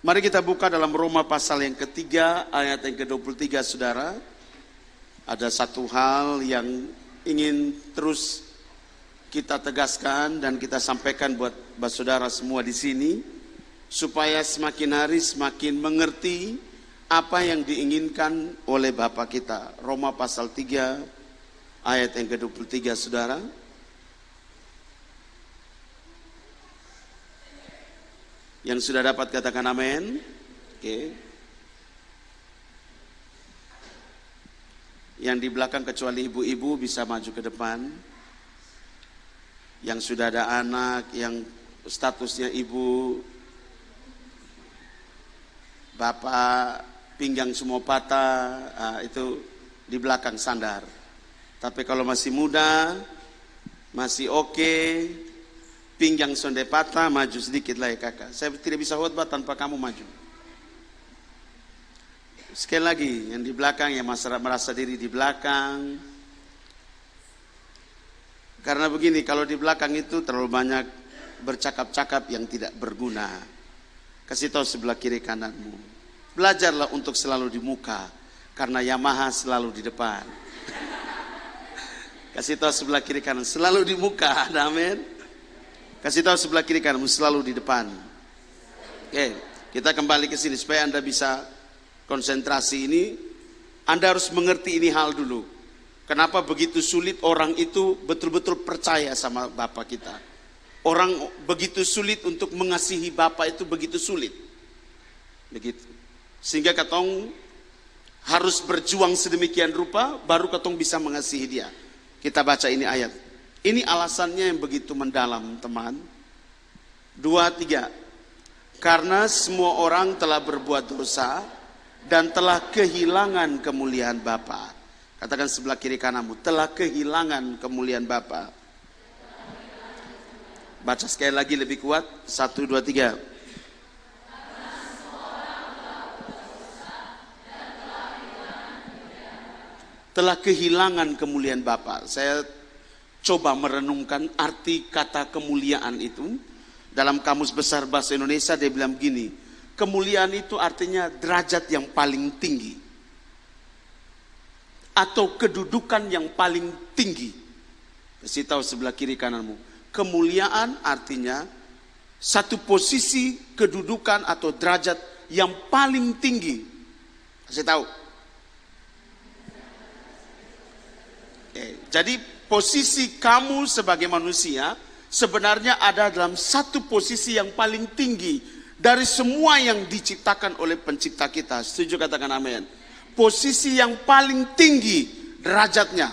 Mari kita buka dalam Roma pasal yang ketiga, ayat yang ke-23, saudara. Ada satu hal yang ingin terus kita tegaskan dan kita sampaikan buat saudara semua di sini, supaya semakin hari semakin mengerti apa yang diinginkan oleh Bapa kita. Roma pasal 3, ayat yang ke-23, saudara. Yang sudah dapat katakan amin. Oke. Yang di belakang kecuali ibu-ibu bisa maju ke depan. Yang sudah ada anak, yang statusnya ibu, bapak, pinggang semua patah, itu di belakang sandar. Tapi kalau masih muda, masih oke, pinggang sonde patah, maju sedikit lah ya kakak. Saya tidak bisa khotbah tanpa kamu maju. Sekali lagi, yang di belakang, yang merasa diri di belakang. Karena begini, kalau di belakang itu terlalu banyak bercakap-cakap yang tidak berguna. Kasih tahu sebelah kiri kananmu, belajarlah untuk selalu di muka, karena Yamaha selalu di depan. Kasih tahu sebelah kiri kanan, selalu di muka, amin. Kasih tahu sebelah kiri kananmu, selalu di depan. Oke, kita kembali ke sini supaya Anda bisa konsentrasi ini. Anda harus mengerti ini hal dulu. Kenapa begitu sulit orang itu betul-betul percaya sama Bapa kita? Orang begitu sulit untuk mengasihi Bapa itu begitu sulit. Begitu. Sehingga katong harus berjuang sedemikian rupa baru katong bisa mengasihi dia. Kita baca ini ayat. Ini alasannya yang begitu mendalam, teman. 2, 3. Karena semua orang telah berbuat dosa dan telah kehilangan kemuliaan Bapa. Katakan sebelah kiri kananmu, telah kehilangan kemuliaan Bapa. Baca sekali lagi lebih kuat. 1, 2, 3. Telah kehilangan kemuliaan Bapa. Saya coba merenungkan arti kata kemuliaan itu. Dalam Kamus Besar Bahasa Indonesia dia bilang begini, kemuliaan itu artinya derajat yang paling tinggi, atau kedudukan yang paling tinggi. Kasih tahu sebelah kiri kananmu, kemuliaan artinya satu posisi kedudukan atau derajat yang paling tinggi. Kasih tahu. Oke, jadi posisi kamu sebagai manusia sebenarnya ada dalam satu posisi yang paling tinggi dari semua yang diciptakan oleh pencipta kita. Setuju, katakan amin. Posisi yang paling tinggi derajatnya.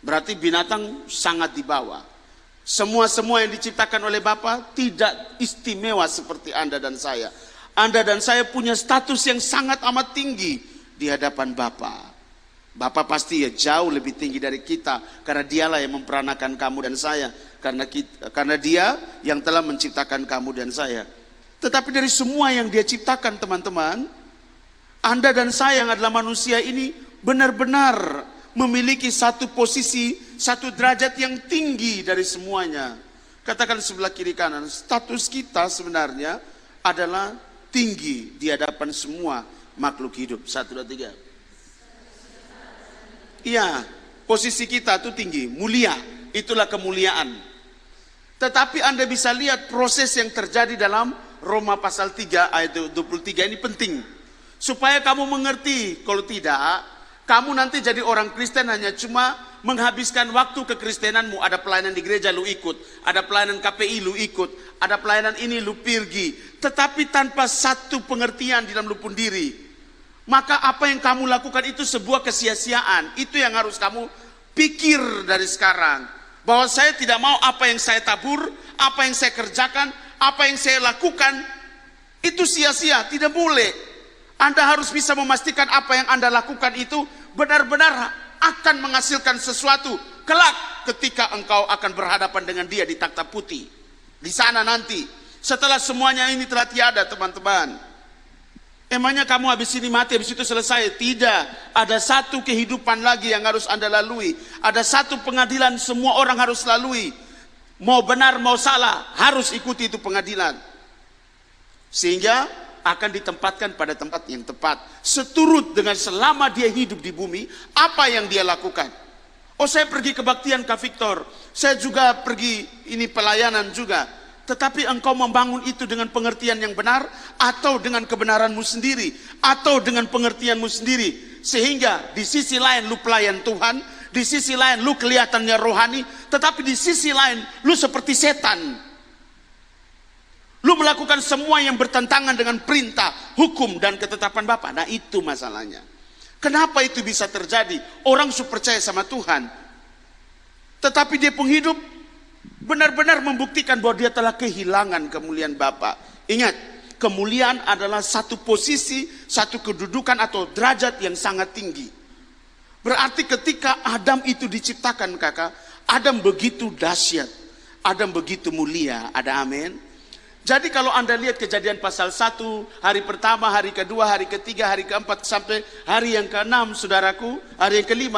Berarti binatang sangat di bawah. Semua yang diciptakan oleh Bapa tidak istimewa seperti Anda dan saya. Anda dan saya punya status yang sangat amat tinggi di hadapan Bapa. Bapak pasti ya jauh lebih tinggi dari kita, karena dialah yang memperanakan kamu dan saya, karena dia yang telah menciptakan kamu dan saya. Tetapi dari semua yang dia ciptakan, teman-teman, Anda dan saya yang adalah manusia ini benar-benar memiliki satu posisi, satu derajat yang tinggi dari semuanya. Katakan sebelah kiri kanan, status kita sebenarnya adalah tinggi di hadapan semua makhluk hidup. 1, 2, 3. Iya, posisi kita itu tinggi, mulia, itulah kemuliaan. Tetapi Anda bisa lihat proses yang terjadi dalam Roma pasal 3 ayat 23 ini penting. Supaya kamu mengerti, kalau tidak, kamu nanti jadi orang Kristen hanya cuma menghabiskan waktu kekristenanmu. Ada pelayanan di gereja lu ikut, ada pelayanan KPI lu ikut, ada pelayanan ini lu pergi. Tetapi tanpa satu pengertian di dalam lu pun diri. Maka apa yang kamu lakukan itu sebuah kesia-siaan. Itu yang harus kamu pikir dari sekarang. Bahwa saya tidak mau apa yang saya tabur, apa yang saya kerjakan, apa yang saya lakukan, itu sia-sia, tidak boleh. Anda harus bisa memastikan apa yang Anda lakukan itu benar-benar akan menghasilkan sesuatu. Kelak ketika engkau akan berhadapan dengan dia di takhta putih. Di sana nanti, setelah semuanya ini telah tiada, teman-teman. Emangnya kamu habis ini mati, habis itu selesai? Tidak. Ada satu kehidupan lagi yang harus Anda lalui. Ada satu pengadilan semua orang harus lalui. Mau benar mau salah, harus ikuti itu pengadilan. Sehingga akan ditempatkan pada tempat yang tepat. Seturut dengan selama dia hidup di bumi, apa yang dia lakukan. Oh, saya pergi kebaktian Kak Victor, saya juga pergi ini pelayanan juga. Tetapi engkau membangun itu dengan pengertian yang benar, atau dengan kebenaranmu sendiri, atau dengan pengertianmu sendiri. Sehingga di sisi lain lu pelayan Tuhan, di sisi lain lu kelihatannya rohani, tetapi di sisi lain lu seperti setan. Lu melakukan semua yang bertentangan dengan perintah, hukum, dan ketetapan Bapa. Nah, itu masalahnya. Kenapa itu bisa terjadi? Orang sudah percaya sama Tuhan, tetapi dia penghidup benar-benar membuktikan bahwa dia telah kehilangan kemuliaan Bapa. Ingat, kemuliaan adalah satu posisi, satu kedudukan atau derajat yang sangat tinggi. Berarti ketika Adam itu diciptakan, kakak, Adam begitu dahsyat, Adam begitu mulia. Ada amin? Jadi kalau Anda lihat Kejadian pasal 1, hari pertama, hari kedua, hari ketiga, hari keempat, sampai hari yang ke-6, saudaraku, hari yang ke-5,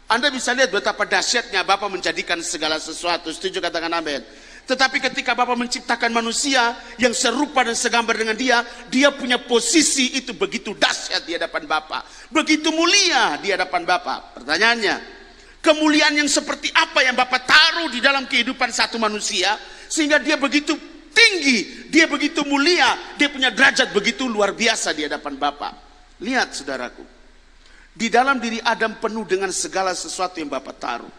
Anda bisa lihat betapa dahsyatnya Bapa menjadikan segala sesuatu. Setuju, katakan amin. Tetapi ketika Bapa menciptakan manusia yang serupa dan segambar dengan dia, dia punya posisi itu begitu dahsyat di hadapan Bapa, begitu mulia di hadapan Bapa. Pertanyaannya, kemuliaan yang seperti apa yang Bapa taruh di dalam kehidupan satu manusia, sehingga dia begitu tinggi, dia begitu mulia, dia punya derajat begitu luar biasa di hadapan Bapa. Lihat, saudaraku, di dalam diri Adam penuh dengan segala sesuatu yang Bapa taruh.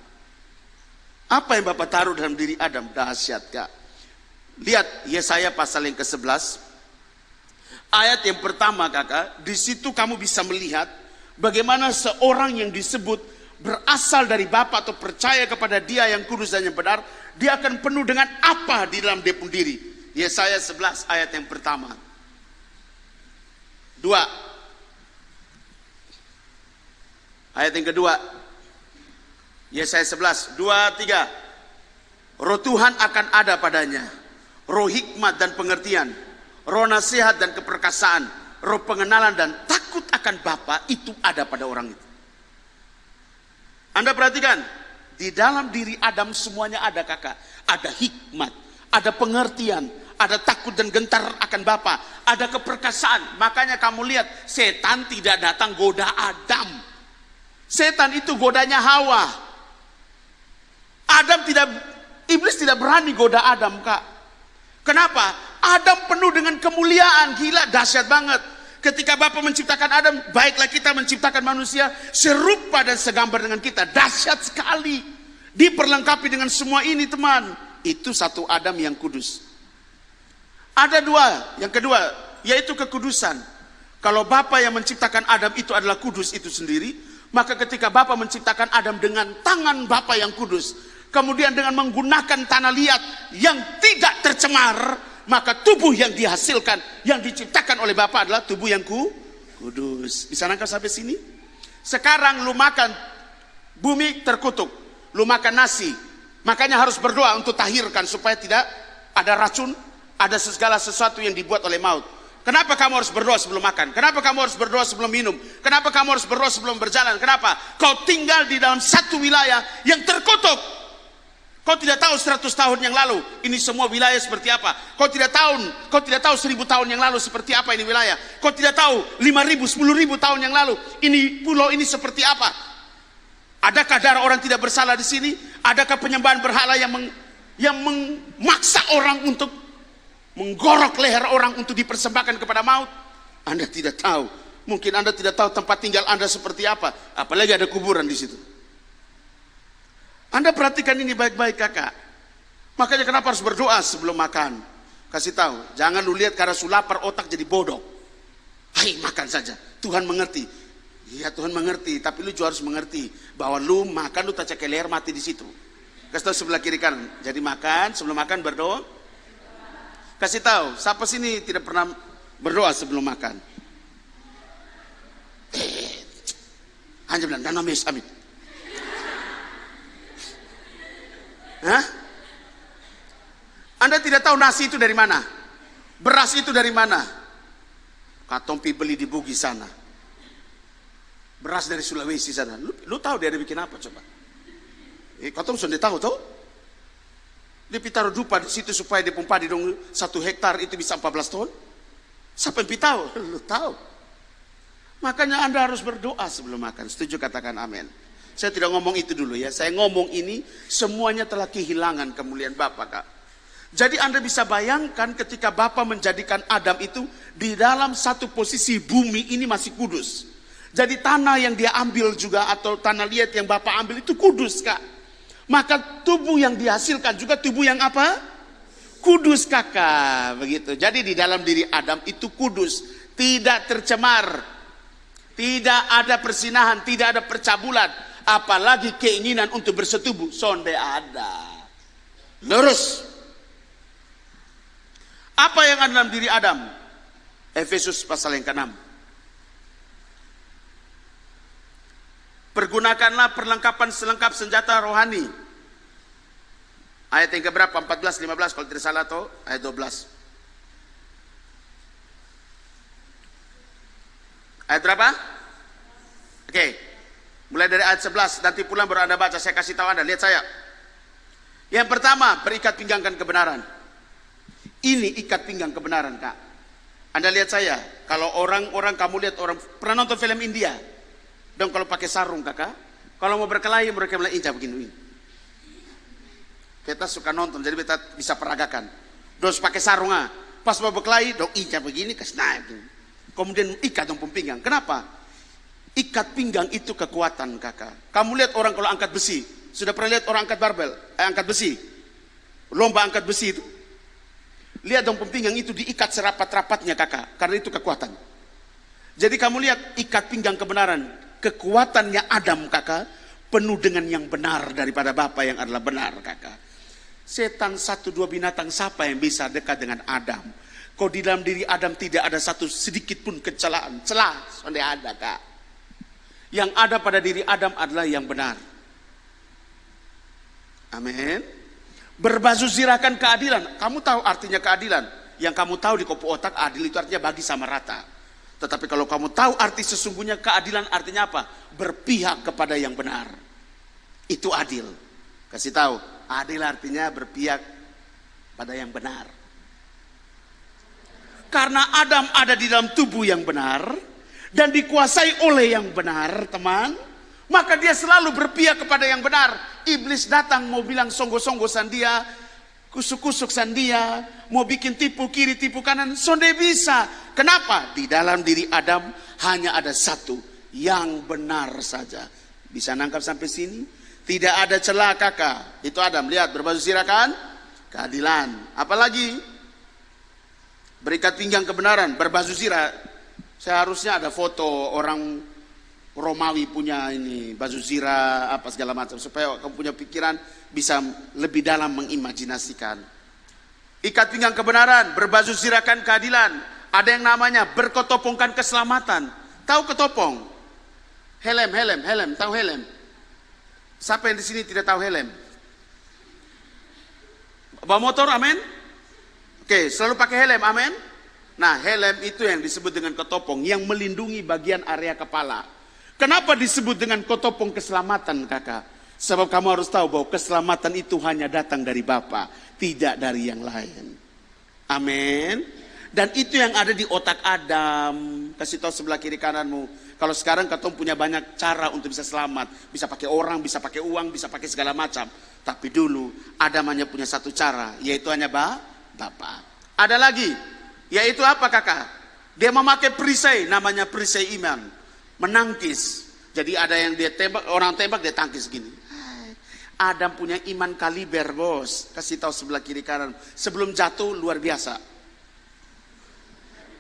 Apa yang Bapa taruh dalam diri Adam? Dahsyat, Kak. Lihat Yesaya pasal yang ke-11, ayat yang pertama, kakak. Di situ kamu bisa melihat bagaimana seorang yang disebut berasal dari Bapa atau percaya kepada Dia yang kudus dan yang benar, dia akan penuh dengan apa di dalam dia pun diri. Yesaya 11 ayat yang pertama. 2. Ayat yang kedua. Yesaya 11, 2, 3. Roh Tuhan akan ada padanya, roh hikmat dan pengertian, roh nasihat dan keperkasaan, roh pengenalan dan takut akan Bapa, itu ada pada orang itu. Anda perhatikan, di dalam diri Adam semuanya ada, kakak. Ada hikmat, ada pengertian, ada takut dan gentar akan Bapa, ada keperkasaan. Makanya kamu lihat, setan tidak datang goda Adam. Setan itu godanya Hawa. Iblis tidak berani goda Adam, kak. Kenapa? Adam penuh dengan kemuliaan, gila, dahsyat banget. Ketika Bapa menciptakan Adam, baiklah kita menciptakan manusia serupa dan segambar dengan kita. Dahsyat sekali. Diperlengkapi dengan semua ini, teman. Itu satu Adam yang kudus. Ada dua. Yang kedua, yaitu kekudusan. Kalau Bapa yang menciptakan Adam itu adalah kudus itu sendiri, maka ketika Bapa menciptakan Adam dengan tangan Bapa yang kudus, kemudian dengan menggunakan tanah liat yang tidak tercemar, maka tubuh yang dihasilkan, yang diciptakan oleh Bapa adalah tubuh yang kudus. Bisa nangkap sampai sini? Sekarang lu makan, bumi terkutuk, lu makan nasi, makanya harus berdoa untuk tahirkan supaya tidak ada racun, ada segala sesuatu yang dibuat oleh maut. Kenapa kamu harus berdoa sebelum makan? Kenapa kamu harus berdoa sebelum minum? Kenapa kamu harus berdoa sebelum berjalan? Kenapa? Kau tinggal di dalam satu wilayah yang terkutuk. Kau tidak tahu 100 tahun yang lalu ini semua wilayah seperti apa. Kau tidak tahu 1000 tahun yang lalu seperti apa ini wilayah. Kau tidak tahu 5.000, 10.000 tahun yang lalu ini pulau ini seperti apa. Adakah darah orang tidak bersalah di sini? Adakah penyembahan berhala yang memaksa orang untuk menggorok leher orang untuk dipersembahkan kepada maut? Anda tidak tahu. Mungkin Anda tidak tahu tempat tinggal Anda seperti apa. Apalagi ada kuburan di situ. Anda perhatikan ini baik-baik, kakak. Makanya kenapa harus berdoa sebelum makan? Kasih tahu, jangan lu lihat karena su lapar otak jadi bodoh. Hai, makan saja. Tuhan mengerti. Iya, Tuhan mengerti, tapi lu juga harus mengerti bahwa lu makan lu tak cek leher mati di situ. Kasih tahu sebelah kiri kanan. Jadi makan, sebelum makan berdoa. Kasih tahu, siapa sini tidak pernah berdoa sebelum makan? Hanya bilang, dan namis, amin. Hah? Anda tidak tahu nasi itu dari mana? Beras itu dari mana? Katompi beli di Bugis sana. Beras dari Sulawesi sana. Lu tahu dia bikin apa coba? Katong sudah tahu tuh? Dia taruh dupa di situ supaya dia padi dong 1 hektar itu bisa 14 ton. Siapa yang tahu? Lu tahu. Makanya Anda harus berdoa sebelum makan. Setuju, katakan amin. Saya tidak ngomong itu dulu ya. Saya ngomong ini semuanya telah kehilangan kemuliaan Bapa, Kak. Jadi Anda bisa bayangkan ketika Bapa menjadikan Adam itu di dalam satu posisi bumi ini masih kudus. Jadi tanah yang dia ambil juga atau tanah liat yang Bapa ambil itu kudus, Kak. Maka tubuh yang dihasilkan juga tubuh yang apa? Kudus, Kakak. Begitu. Jadi di dalam diri Adam itu kudus, tidak tercemar, tidak ada persinahan, tidak ada percabulan, apalagi keinginan untuk bersetubuh. Sonde ada. Lurus. Apa yang ada dalam diri Adam? Efesus pasal yang ke-6. Pergunakanlah perlengkapan selengkap senjata rohani. Ayat yang keberapa? 14, 15 kalau tidak salah, atau ayat 12. Ayat berapa? Oke. Mulai dari ayat 11, nanti pulang baru Anda baca, saya kasih tahu Anda, lihat saya. Yang pertama, berikat pinggangkan kebenaran. Ini ikat pinggang kebenaran, Kak. Anda lihat saya, kalau orang-orang, kamu lihat orang, pernah nonton film India? Dan kalau pakai sarung, Kakak, kalau mau berkelahi, mereka mulai injak begini. Kita suka nonton, jadi kita bisa peragakan. Terus pakai sarung, pas mau berkelahi, dong injak begini, kasih naik. Kemudian ikat dong pinggang. Kenapa? Ikat pinggang itu kekuatan, Kakak. Kamu lihat orang kalau angkat besi, sudah pernah lihat orang angkat barbel, angkat besi, lomba angkat besi itu? Lihat dong pinggang itu diikat serapat-rapatnya, Kakak, karena itu kekuatan. Jadi kamu lihat ikat pinggang kebenaran, kekuatannya Adam, Kakak, penuh dengan yang benar daripada Bapa yang adalah benar, Kakak. Setan satu dua binatang siapa yang bisa dekat dengan Adam? Kau di dalam diri Adam tidak ada satu sedikit pun kecelaan, celah, sonde ada, Kak. Yang ada pada diri Adam adalah yang benar. Amin. Berbaju zirahkan keadilan. Kamu tahu artinya keadilan? Yang kamu tahu di kopu otak, adil itu artinya bagi sama rata. Tetapi kalau kamu tahu arti sesungguhnya keadilan artinya apa? Berpihak kepada yang benar. Itu adil. Kasih tahu, adil artinya berpihak pada yang benar. Karena Adam ada di dalam tubuh yang benar dan dikuasai oleh yang benar, teman, maka dia selalu berpihak kepada yang benar. Iblis datang mau bilang songgo-songgo sandia, kusuk-kusuk sandia, mau bikin tipu kiri tipu kanan, sonde bisa. Kenapa? Di dalam diri Adam hanya ada satu, yang benar saja. Bisa nangkap sampai sini? Tidak ada celah, Kakak. Itu Adam, lihat, berbaju zirahkan keadilan. Apalagi? Berikat pinggang kebenaran, berbaju zirah. Seharusnya ada foto orang Romawi punya ini baju zirah apa segala macam supaya kamu punya pikiran bisa lebih dalam mengimajinasikan. Ikat pinggang kebenaran, berbaju zirahkan keadilan. Ada yang namanya berketopongkan keselamatan. Tahu ketopong? Helm, tahu helm? Siapa yang di sini tidak tahu helm? Bawa motor, amin? Oke, selalu pakai helm, amin? Nah, helm itu yang disebut dengan ketopong yang melindungi bagian area kepala. Kenapa disebut dengan ketopong keselamatan, Kakak? Sebab kamu harus tahu bahwa keselamatan itu hanya datang dari Bapa, tidak dari yang lain. Amin. Dan itu yang ada di otak Adam. Kasih tahu sebelah kiri kananmu. Kalau sekarang ketemu punya banyak cara untuk bisa selamat. Bisa pakai orang, bisa pakai uang, bisa pakai segala macam. Tapi dulu Adam hanya punya satu cara, yaitu hanya Bapa. Ada lagi, yaitu apa, Kakak? Dia memakai perisai, namanya perisai iman. Menangkis. Jadi ada yang dia tembak, orang tembak dia tangkis gini. Adam punya iman kaliber, bos. Kasih tahu sebelah kiri kanan. Sebelum jatuh luar biasa.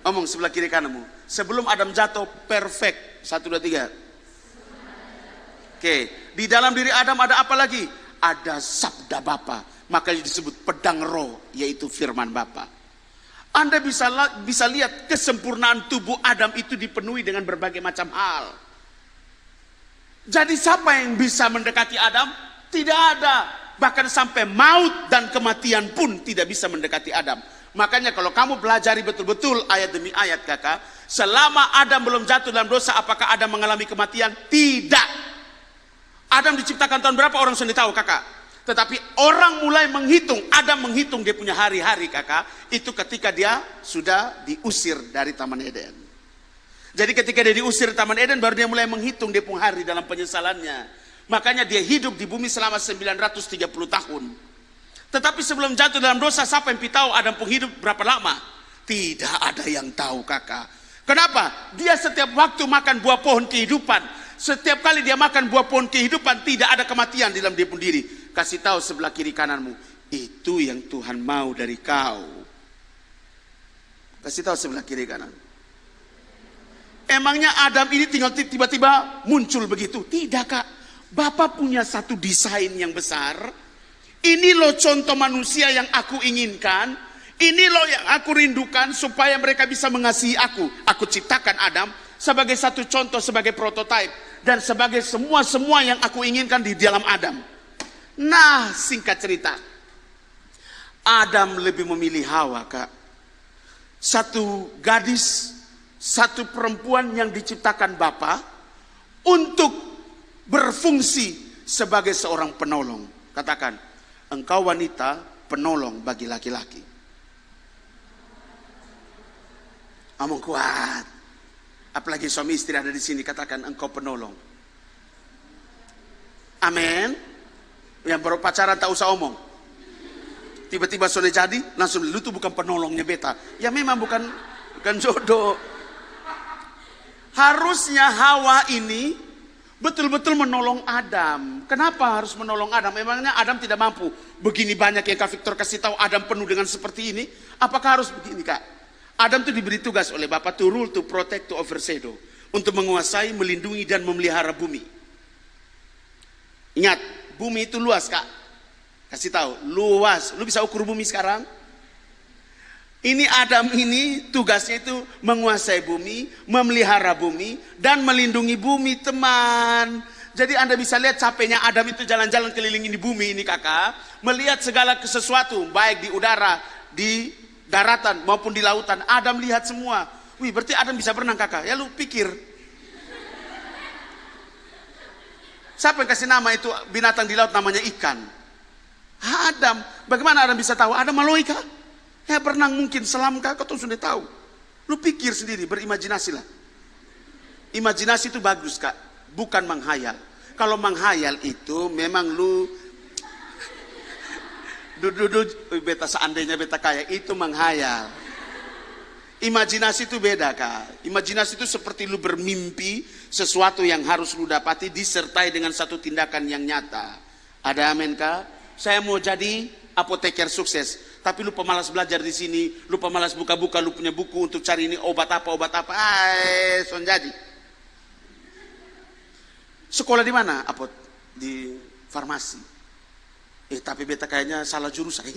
Omong sebelah kiri kananmu. Sebelum Adam jatuh perfect. 1, 2, 3. Oke. Di dalam diri Adam ada apa lagi? Ada sabda Bapa. Makanya disebut pedang roh, yaitu firman Bapa. Anda bisa lihat kesempurnaan tubuh Adam itu dipenuhi dengan berbagai macam hal. Jadi siapa yang bisa mendekati Adam? Tidak ada. Bahkan sampai maut dan kematian pun tidak bisa mendekati Adam. Makanya kalau kamu pelajari betul-betul ayat demi ayat, Kakak, selama Adam belum jatuh dalam dosa, apakah Adam mengalami kematian? Tidak. Adam diciptakan tahun berapa? Orang sudah tahu, Kakak. Tetapi orang mulai menghitung, Adam menghitung dia punya hari-hari kakak, itu ketika dia sudah diusir dari Taman Eden. Jadi ketika dia diusir dari Taman Eden, baru dia mulai menghitung dia punya hari dalam penyesalannya. Makanya dia hidup di bumi selama 930 tahun. Tetapi sebelum jatuh dalam dosa, siapa yang tahu Adam pun hidup berapa lama? Tidak ada yang tahu kakak. Kenapa? Dia setiap waktu makan buah pohon kehidupan. Setiap kali dia makan buah pohon kehidupan, tidak ada kematian dalam dia pun diri. Kasih tahu sebelah kiri kananmu, itu yang Tuhan mau dari kau. Kasih tahu sebelah kiri kanan. Emangnya Adam ini tinggal tiba-tiba muncul begitu? Tidak kak. Bapak punya satu desain yang besar. Ini loh contoh manusia yang aku inginkan. Ini loh yang aku rindukan supaya mereka bisa mengasihi aku. Aku ciptakan Adam sebagai satu contoh, sebagai prototipe. Dan sebagai semua yang aku inginkan di dalam Adam. Nah, singkat cerita, Adam lebih memilih Hawa kak. Satu gadis, satu perempuan yang diciptakan Bapa untuk berfungsi sebagai seorang penolong. Katakan, engkau wanita penolong bagi laki-laki. Omong kuat. Apalagi suami istri ada di sini, katakan engkau penolong. Amin. Yang baru pacaran tak usah omong. Tiba-tiba sudah jadi, langsung lu tuh bukan penolongnya beta. Ya memang bukan jodoh. Harusnya Hawa ini betul-betul menolong Adam. Kenapa harus menolong Adam? Memangnya Adam tidak mampu? Begini banyak yang Kak Victor kasih tahu Adam penuh dengan seperti ini. Apakah harus begini kak? Adam itu diberi tugas oleh Bapa to rule, to protect, to overshadow. Untuk menguasai, melindungi, dan memelihara bumi. Ingat, bumi itu luas kak. Kasih tahu, luas. Lu bisa ukur bumi sekarang? Ini Adam ini tugasnya itu menguasai bumi, memelihara bumi, dan melindungi bumi teman. Jadi Anda bisa lihat capeknya Adam itu jalan-jalan keliling di bumi ini kakak. Melihat segala sesuatu, baik di udara, di daratan maupun di lautan. Adam lihat semua. Wih, berarti Adam bisa berenang kakak. Ya lu pikir. Siapa yang kasih nama itu binatang di laut namanya ikan? Adam. Bagaimana Adam bisa tahu? Adam maloika. Ya berenang mungkin, selam kak, kau tuh sudah tahu. Lu pikir sendiri, berimajinasi lah. Imajinasi itu bagus kak, bukan menghayal. Kalau menghayal itu memang lu beta seandainya beta kaya, itu menghayal. Imajinasi itu beda kak. Imajinasi itu seperti lu bermimpi sesuatu yang harus lu dapati disertai dengan satu tindakan yang nyata. Ada amin kak? Saya mau jadi apoteker sukses, tapi lu pemalas belajar di sini, lu pemalas buka-buka, lu punya buku untuk cari ini obat apa. Son jadi. Sekolah di mana? Di farmasi. Tapi beta kayaknya salah jurusan.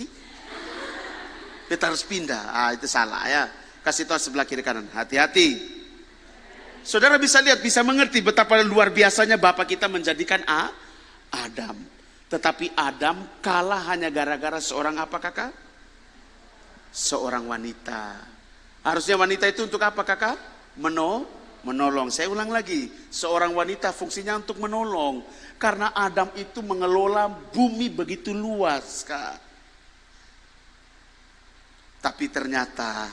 Beta harus pindah. Itu salah ya. Kasih tahu sebelah kiri kanan. Hati-hati. Saudara bisa lihat, bisa mengerti betapa luar biasanya Bapa kita menjadikan Adam. Tetapi Adam kalah hanya gara-gara seorang apa kakak? Seorang wanita. Harusnya wanita itu untuk apa kakak? Menolong. Saya ulang lagi. Seorang wanita fungsinya untuk menolong. Karena Adam itu mengelola bumi begitu luas kak. Tapi ternyata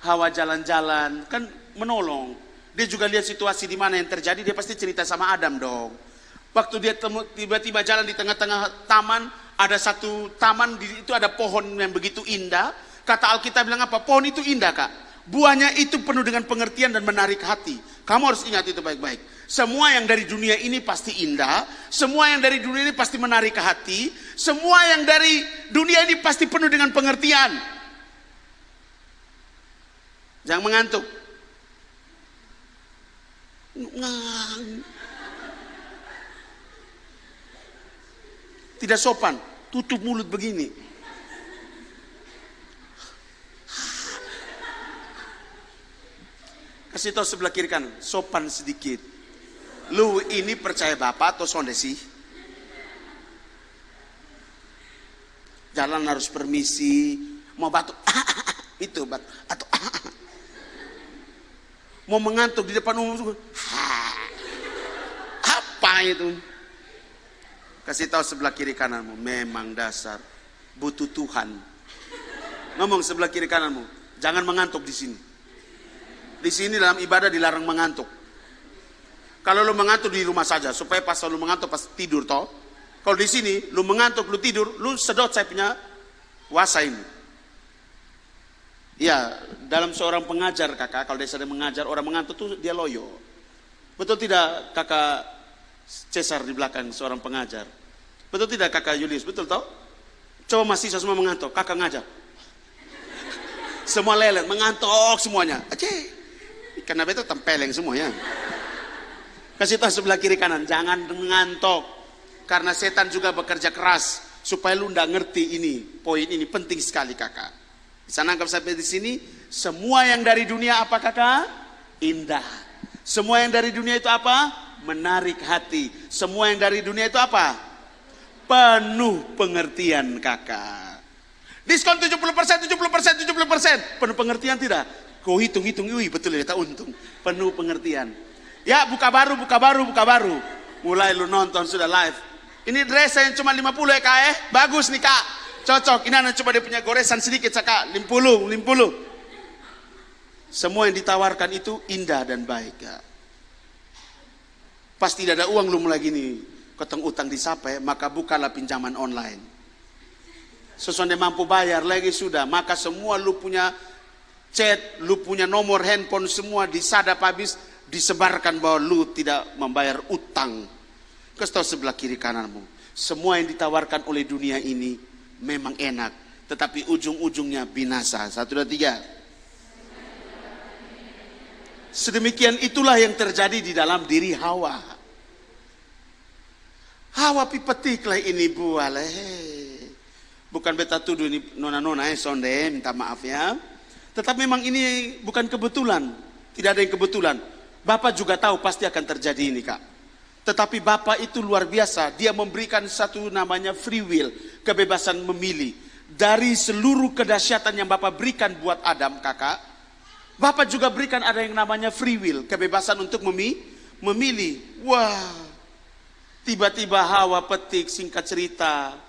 Hawa jalan-jalan kan menolong. Dia juga lihat situasi di mana yang terjadi, dia pasti cerita sama Adam dong. Waktu dia tiba-tiba jalan di tengah-tengah taman, ada satu taman itu ada pohon yang begitu indah. Kata Alkitab bilang apa? Pohon itu indah kak. Buahnya itu penuh dengan pengertian dan menarik hati. Kamu harus ingat itu baik-baik. Semua yang dari dunia ini pasti indah. Semua yang dari dunia ini pasti menarik hati. Semua yang dari dunia ini pasti penuh dengan pengertian. Jangan mengantuk. Tidak sopan. Tutup mulut begini. Kasih tahu sebelah kiri kanan, sopan sedikit. Lu ini percaya Bapak atau sonde sih? Jalan harus permisi. Mau batuk, itu batuk. Atau mau mengantuk di depan umum, apa itu? Kasih tahu sebelah kiri kananmu, memang dasar butuh Tuhan. Ngomong sebelah kiri kananmu, jangan mengantuk di sini. Di sini dalam ibadah dilarang mengantuk. Kalau lu mengantuk di rumah saja, supaya pas lu mengantuk pas tidur toh. Kalau di sini lu mengantuk, lu tidur, lu sedot saya punya kuasa ini. Ya, dalam seorang pengajar kakak, kalau dia sedang mengajar orang mengantuk tuh dia loyo. Betul tidak kakak Cesar di belakang seorang pengajar? Betul tidak kakak Julius? Betul toh? Coba mahasiswa semua mengantuk, kakak ngajar. Semua lelet, mengantuk semuanya. Aceh, karena itu tempeleng semuanya. Kasih tahu sebelah kiri kanan, jangan mengantuk. Karena setan juga bekerja keras supaya lu ndak ngerti ini. Poin ini penting sekali kakak. Bisa nangkap sampai di sini? Semua yang dari dunia apa kakak? Indah. Semua yang dari dunia itu apa? Menarik hati. Semua yang dari dunia itu apa? Penuh pengertian kakak. Diskon 70%, 70%, 70%. Penuh pengertian tidak? Kau hitung-hitung, wih betul ya, tak untung. Penuh pengertian. Ya buka baru. Mulai lu nonton sudah live. Ini dress yang cuma 50 ya kak Bagus nih kak. Cocok. Ini anak coba dia punya goresan sedikit kak. 50. Semua yang ditawarkan itu indah dan baik kak. Pas tidak ada uang lu mulai gini, keteng utang disapai, maka bukalah pinjaman online. Sesuai mampu bayar lagi sudah, maka semua lu punya chat, lu punya nomor handphone semua disadap habis, disebarkan bahwa lu tidak membayar utang. Kasih tahu sebelah kiri kananmu, semua yang ditawarkan oleh dunia ini memang enak, tetapi ujung-ujungnya binasa. 1, 2, 3. Sedemikian itulah yang terjadi di dalam diri Hawa. Hawa pipetiklah ini buah leh. Bukan beta tuduh ini nona-nona sonde, minta maaf ya. Tetapi memang ini bukan kebetulan. Tidak ada yang kebetulan. Bapak juga tahu pasti akan terjadi ini kak. Tetapi Bapak itu luar biasa. Dia memberikan satu namanya free will. Kebebasan memilih. Dari seluruh kedahsyatan yang Bapak berikan buat Adam kakak. Bapak juga berikan ada yang namanya free will, kebebasan untuk memilih. Wah, tiba-tiba Hawa petik, singkat cerita.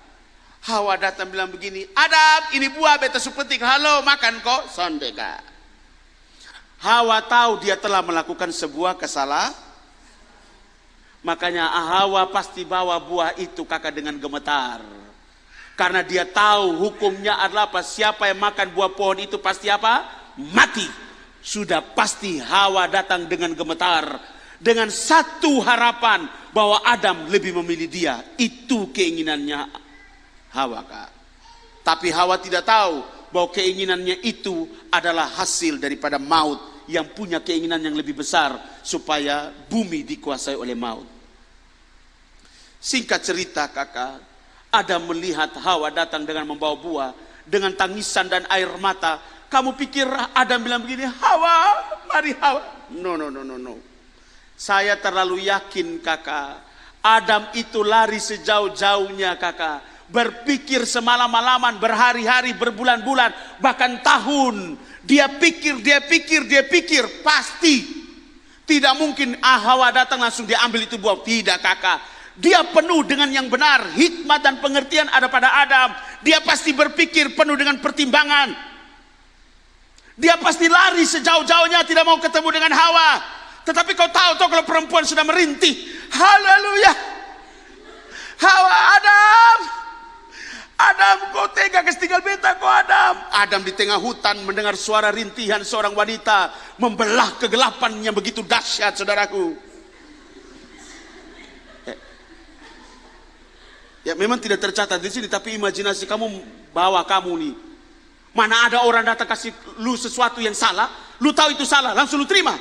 Hawa datang bilang begini, Adam ini buah beta su petik, halo makan kok, sonde kak. Hawa tahu dia telah melakukan sebuah kesalahan. Makanya Hawa pasti bawa buah itu kakak dengan gemetar. Karena dia tahu hukumnya adalah apa, siapa yang makan buah pohon itu pasti apa? Mati. Sudah pasti Hawa datang dengan gemetar. Dengan satu harapan bahwa Adam lebih memilih dia. Itu keinginannya Hawa kak. Tapi Hawa tidak tahu bahwa keinginannya itu adalah hasil daripada maut. Yang punya keinginan yang lebih besar. Supaya bumi dikuasai oleh maut. Singkat cerita kakak. Adam melihat Hawa datang dengan membawa buah. Dengan tangisan dan air mata. Kamu pikir Adam bilang begini, Hawa, mari Hawa. No. Saya terlalu yakin kakak. Adam itu lari sejauh-jauhnya kakak. Berpikir semalam-malaman, berhari-hari, berbulan-bulan, bahkan tahun. Dia pikir. Pasti. Tidak mungkin Hawa datang langsung diambil itu buah. Tidak kakak. Dia penuh dengan yang benar. Hikmat dan pengertian ada pada Adam. Dia pasti berpikir penuh dengan pertimbangan. Dia pasti lari sejauh-jauhnya tidak mau ketemu dengan Hawa. Tetapi kau tahu kalau perempuan sudah merintih. Haleluya. Hawa, Adam kau tega tinggal beta kau Adam. Adam di tengah hutan mendengar suara rintihan seorang wanita. Membelah kegelapan yang begitu dahsyat saudaraku. Ya memang tidak tercatat di sini. Tapi imajinasi kamu bawa kamu nih. Mana ada orang datang kasih lu sesuatu yang salah, lu tahu itu salah, langsung lu terima.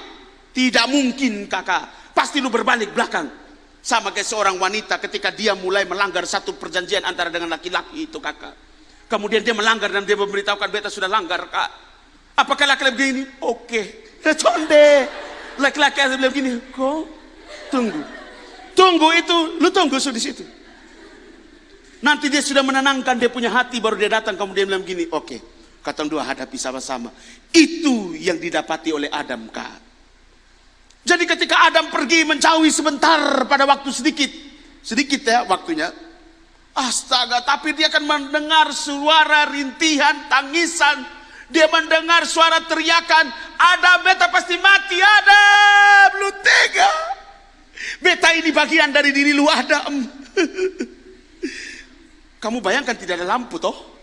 Tidak mungkin kakak, pasti lu berbalik belakang. Sama kayak seorang wanita ketika dia mulai melanggar satu perjanjian antara dengan laki-laki itu kakak. Kemudian dia melanggar dan dia memberitahukan beta sudah langgar kak. Apakah laki-laki begini? Oke, conde. Laki-laki yang bilang begini, kok tunggu itu, lu tunggu di situ. Nanti dia sudah menenangkan dia punya hati baru dia datang kemudian bilang begini, oke. Katong dua hadapi sama-sama. Itu yang didapati oleh Adam kak. Jadi ketika Adam pergi menjauhi sebentar pada waktu sedikit ya waktunya. Astaga, tapi dia akan mendengar suara rintihan, tangisan. Dia mendengar suara teriakan, Adam, beta pasti mati, Adam, lu tega. Beta ini bagian dari diri lu, Adam. Kamu bayangkan tidak ada lampu toh?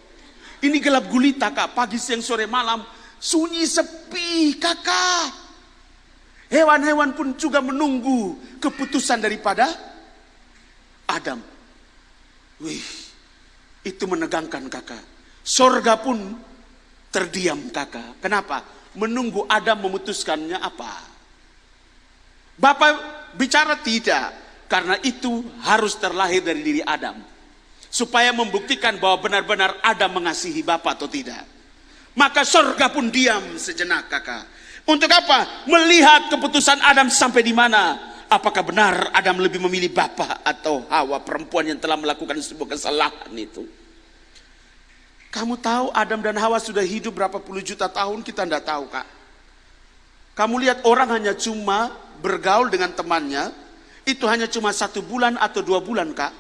Ini gelap gulita kak, pagi, siang, sore, malam. Sunyi, sepi kakak. Hewan-hewan pun juga menunggu keputusan daripada Adam. Wih, itu menegangkan kakak. Sorga pun terdiam kakak. Kenapa? Menunggu Adam memutuskannya apa. Bapak bicara tidak, karena itu harus terlahir dari diri Adam. Supaya membuktikan bahwa benar-benar Adam mengasihi Bapak atau tidak. Maka sorga pun diam sejenak kakak. Untuk apa? Melihat keputusan Adam sampai di mana. Apakah benar Adam lebih memilih Bapak atau Hawa, perempuan yang telah melakukan sebuah kesalahan itu. Kamu tahu Adam dan Hawa sudah hidup berapa puluh juta tahun, kita tidak tahu kak. Kamu lihat orang hanya cuma bergaul dengan temannya, itu hanya cuma 1 bulan atau 2 bulan kak.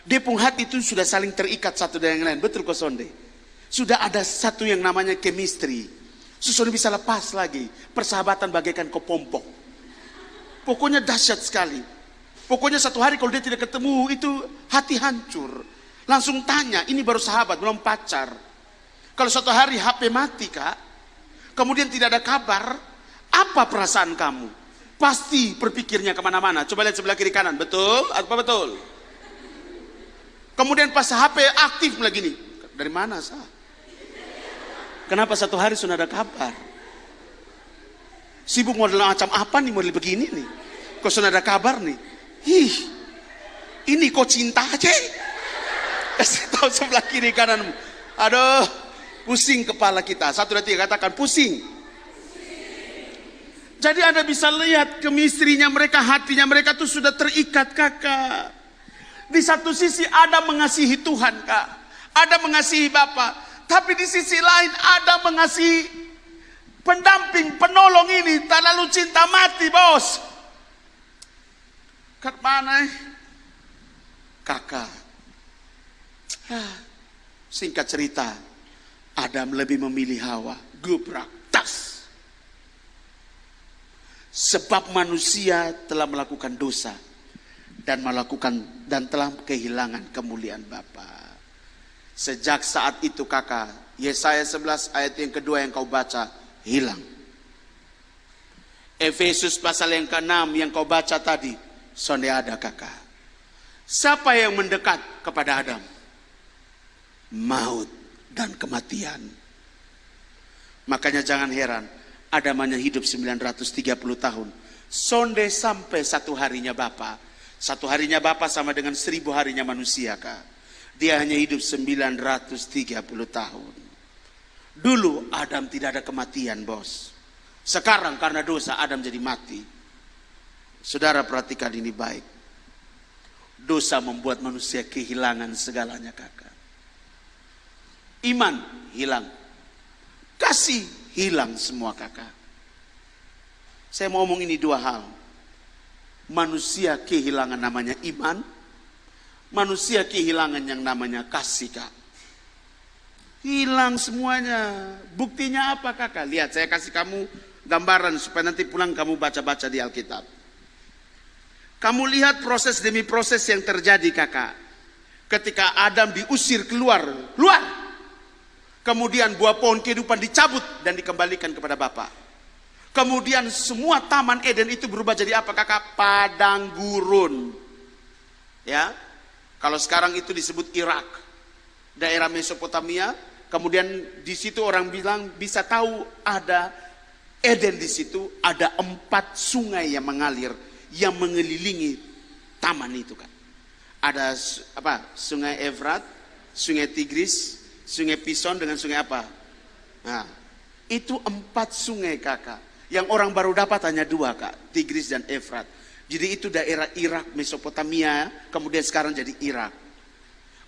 Depung hati itu sudah saling terikat satu dengan yang lain, betul kok Sonde? Sudah ada satu yang namanya chemistry. Susun bisa lepas lagi, persahabatan bagaikan kepompong. Pokoknya dahsyat sekali. Pokoknya satu hari kalau dia tidak ketemu, itu hati hancur. Langsung tanya, ini baru sahabat, belum pacar. Kalau suatu hari HP mati kak, kemudian tidak ada kabar, apa perasaan kamu? Pasti berpikirnya kemana-mana. Coba lihat sebelah kiri kanan, betul? Apa betul? Kemudian pas HP aktif lagi nih, dari mana sah? Kenapa satu hari sudah ada kabar? Sibuk model macam apa nih, model begini nih? Kok sudah ada kabar nih? Ih, ini kok cinta aja? Kasih tahu sebelah kiri kananmu. Aduh, pusing kepala kita. 1, 2, 3 katakan pusing. Jadi Anda bisa lihat kemistrinya mereka, hatinya mereka tuh sudah terikat kakak. Di satu sisi Adam mengasihi Tuhan kak, Adam mengasihi Bapa, tapi di sisi lain Adam mengasihi pendamping, penolong ini. Tak lalu cinta mati bos. Kat mana kakak? Singkat cerita, Adam lebih memilih Hawa. Gubrak, tas. Sebab manusia telah melakukan dosa dan telah kehilangan kemuliaan Bapa. Sejak saat itu kakak, Yesaya 11 ayat yang kedua yang kau baca hilang. Efesus pasal yang ke-6 yang kau baca tadi, sonde ada kakak. Siapa yang mendekat kepada Adam? Maut dan kematian. Makanya jangan heran, Adam hanya hidup 930 tahun. Sonde sampai 1 harinya Bapa. 1 harinya Bapa sama dengan 1000 harinya manusia kak. Dia hanya hidup 930 tahun. Dulu Adam tidak ada kematian bos. Sekarang karena dosa Adam jadi mati. Saudara perhatikan ini baik. Dosa membuat manusia kehilangan segalanya kakak. Iman hilang. Kasih hilang semua kakak. Saya mau ngomong ini 2 hal. Manusia kehilangan namanya iman. Manusia kehilangan yang namanya kasih kak. Hilang semuanya. Buktinya apa kakak? Lihat saya kasih kamu gambaran supaya nanti pulang kamu baca-baca di Alkitab. Kamu lihat proses demi proses yang terjadi kakak. Ketika Adam diusir keluar. Kemudian buah pohon kehidupan dicabut dan dikembalikan kepada Bapa. Kemudian semua taman Eden itu berubah jadi apa kakak? Padang gurun. Ya, kalau sekarang itu disebut Irak, daerah Mesopotamia. Kemudian di situ orang bilang bisa tahu ada Eden di situ, ada 4 sungai yang mengalir yang mengelilingi taman itu kan. Ada apa? Sungai Efrat, Sungai Tigris, Sungai Pison dengan sungai apa? Nah, itu 4 sungai kakak. Yang orang baru dapat hanya 2 kak, Tigris dan Efrat. Jadi itu daerah Irak, Mesopotamia, kemudian sekarang jadi Irak.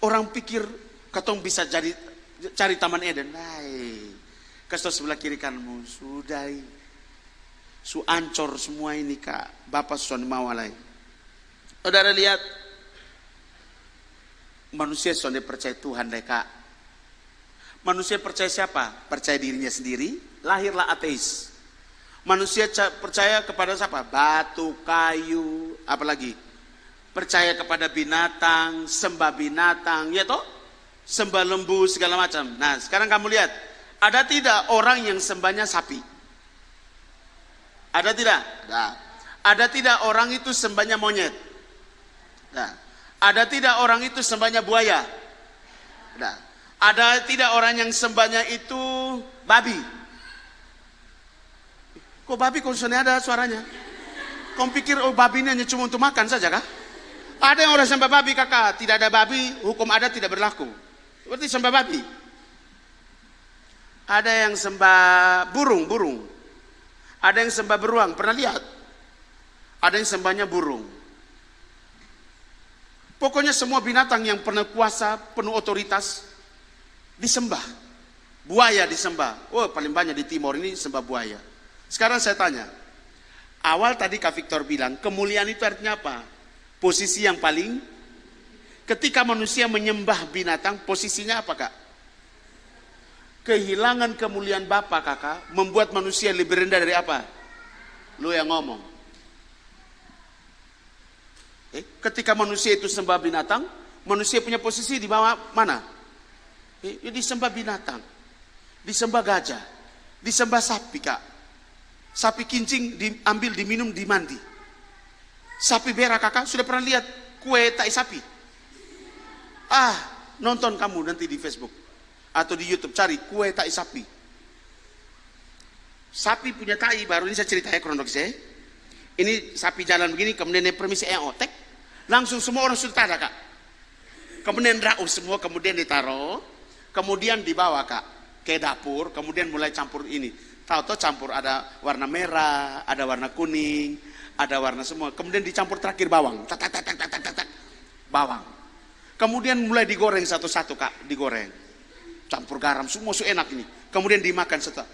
Orang pikir katong bisa cari taman Eden. Hai, kasih sebelah kiri kananmu, sudah su ancor semua ini kak. Bapak sudah mau alai. Saudara lihat, Manusia sudah percaya Tuhan deh kak. Manusia percaya siapa? Percaya dirinya sendiri, lahirlah ateis. Manusia percaya kepada siapa? Batu, kayu, apalagi? Percaya kepada binatang, sembah binatang, ya toh? Sembah lembu, segala macam. Nah sekarang kamu lihat, ada tidak orang yang sembahnya sapi? Ada tidak? Nah. Ada tidak orang itu sembahnya monyet? Nah. Ada tidak orang itu sembahnya buaya? Nah. Ada tidak orang yang sembahnya itu babi? Kok babi konsennya ada suaranya? Kau pikir oh babi ini hanya cuma untuk makan saja kah? Ada yang orang sembah babi kakak. Tidak ada babi, hukum adat tidak berlaku. Seperti sembah babi. Ada yang sembah burung. Ada yang sembah beruang, pernah lihat? Ada yang sembahnya burung. Pokoknya semua binatang yang penuh kuasa, penuh otoritas disembah. Buaya disembah. Oh, paling banyak di timur ini sembah buaya. Sekarang saya tanya. Awal tadi Kak Victor bilang, kemuliaan itu artinya apa? Posisi yang paling. Ketika manusia menyembah binatang, posisinya apa kak? Kehilangan kemuliaan Bapa kakak, membuat manusia lebih rendah dari apa? Lu yang ngomong. Ketika manusia itu sembah binatang, manusia punya posisi di bawah mana? Disembah binatang, disembah gajah, disembah sapi kak. Sapi kincing diambil, diminum, dimandi. Sapi berak kakak, sudah pernah lihat kue tai sapi? Nonton kamu nanti di Facebook atau di YouTube, cari kue tai sapi. Sapi punya tai, baru ini saya cerita ya kronologisnya. Ini sapi jalan begini, kemudian permisi otek, langsung semua orang sudah ada kak. Kemudian raus semua, kemudian ditaruh, kemudian dibawa kak ke dapur, kemudian mulai campur ini. Tahu-tahu campur ada warna merah, ada warna kuning, ada warna semua. Kemudian dicampur terakhir bawang, bawang. Kemudian mulai digoreng satu-satu kak, digoreng, campur garam, semua enak ini. Kemudian dimakan setelah,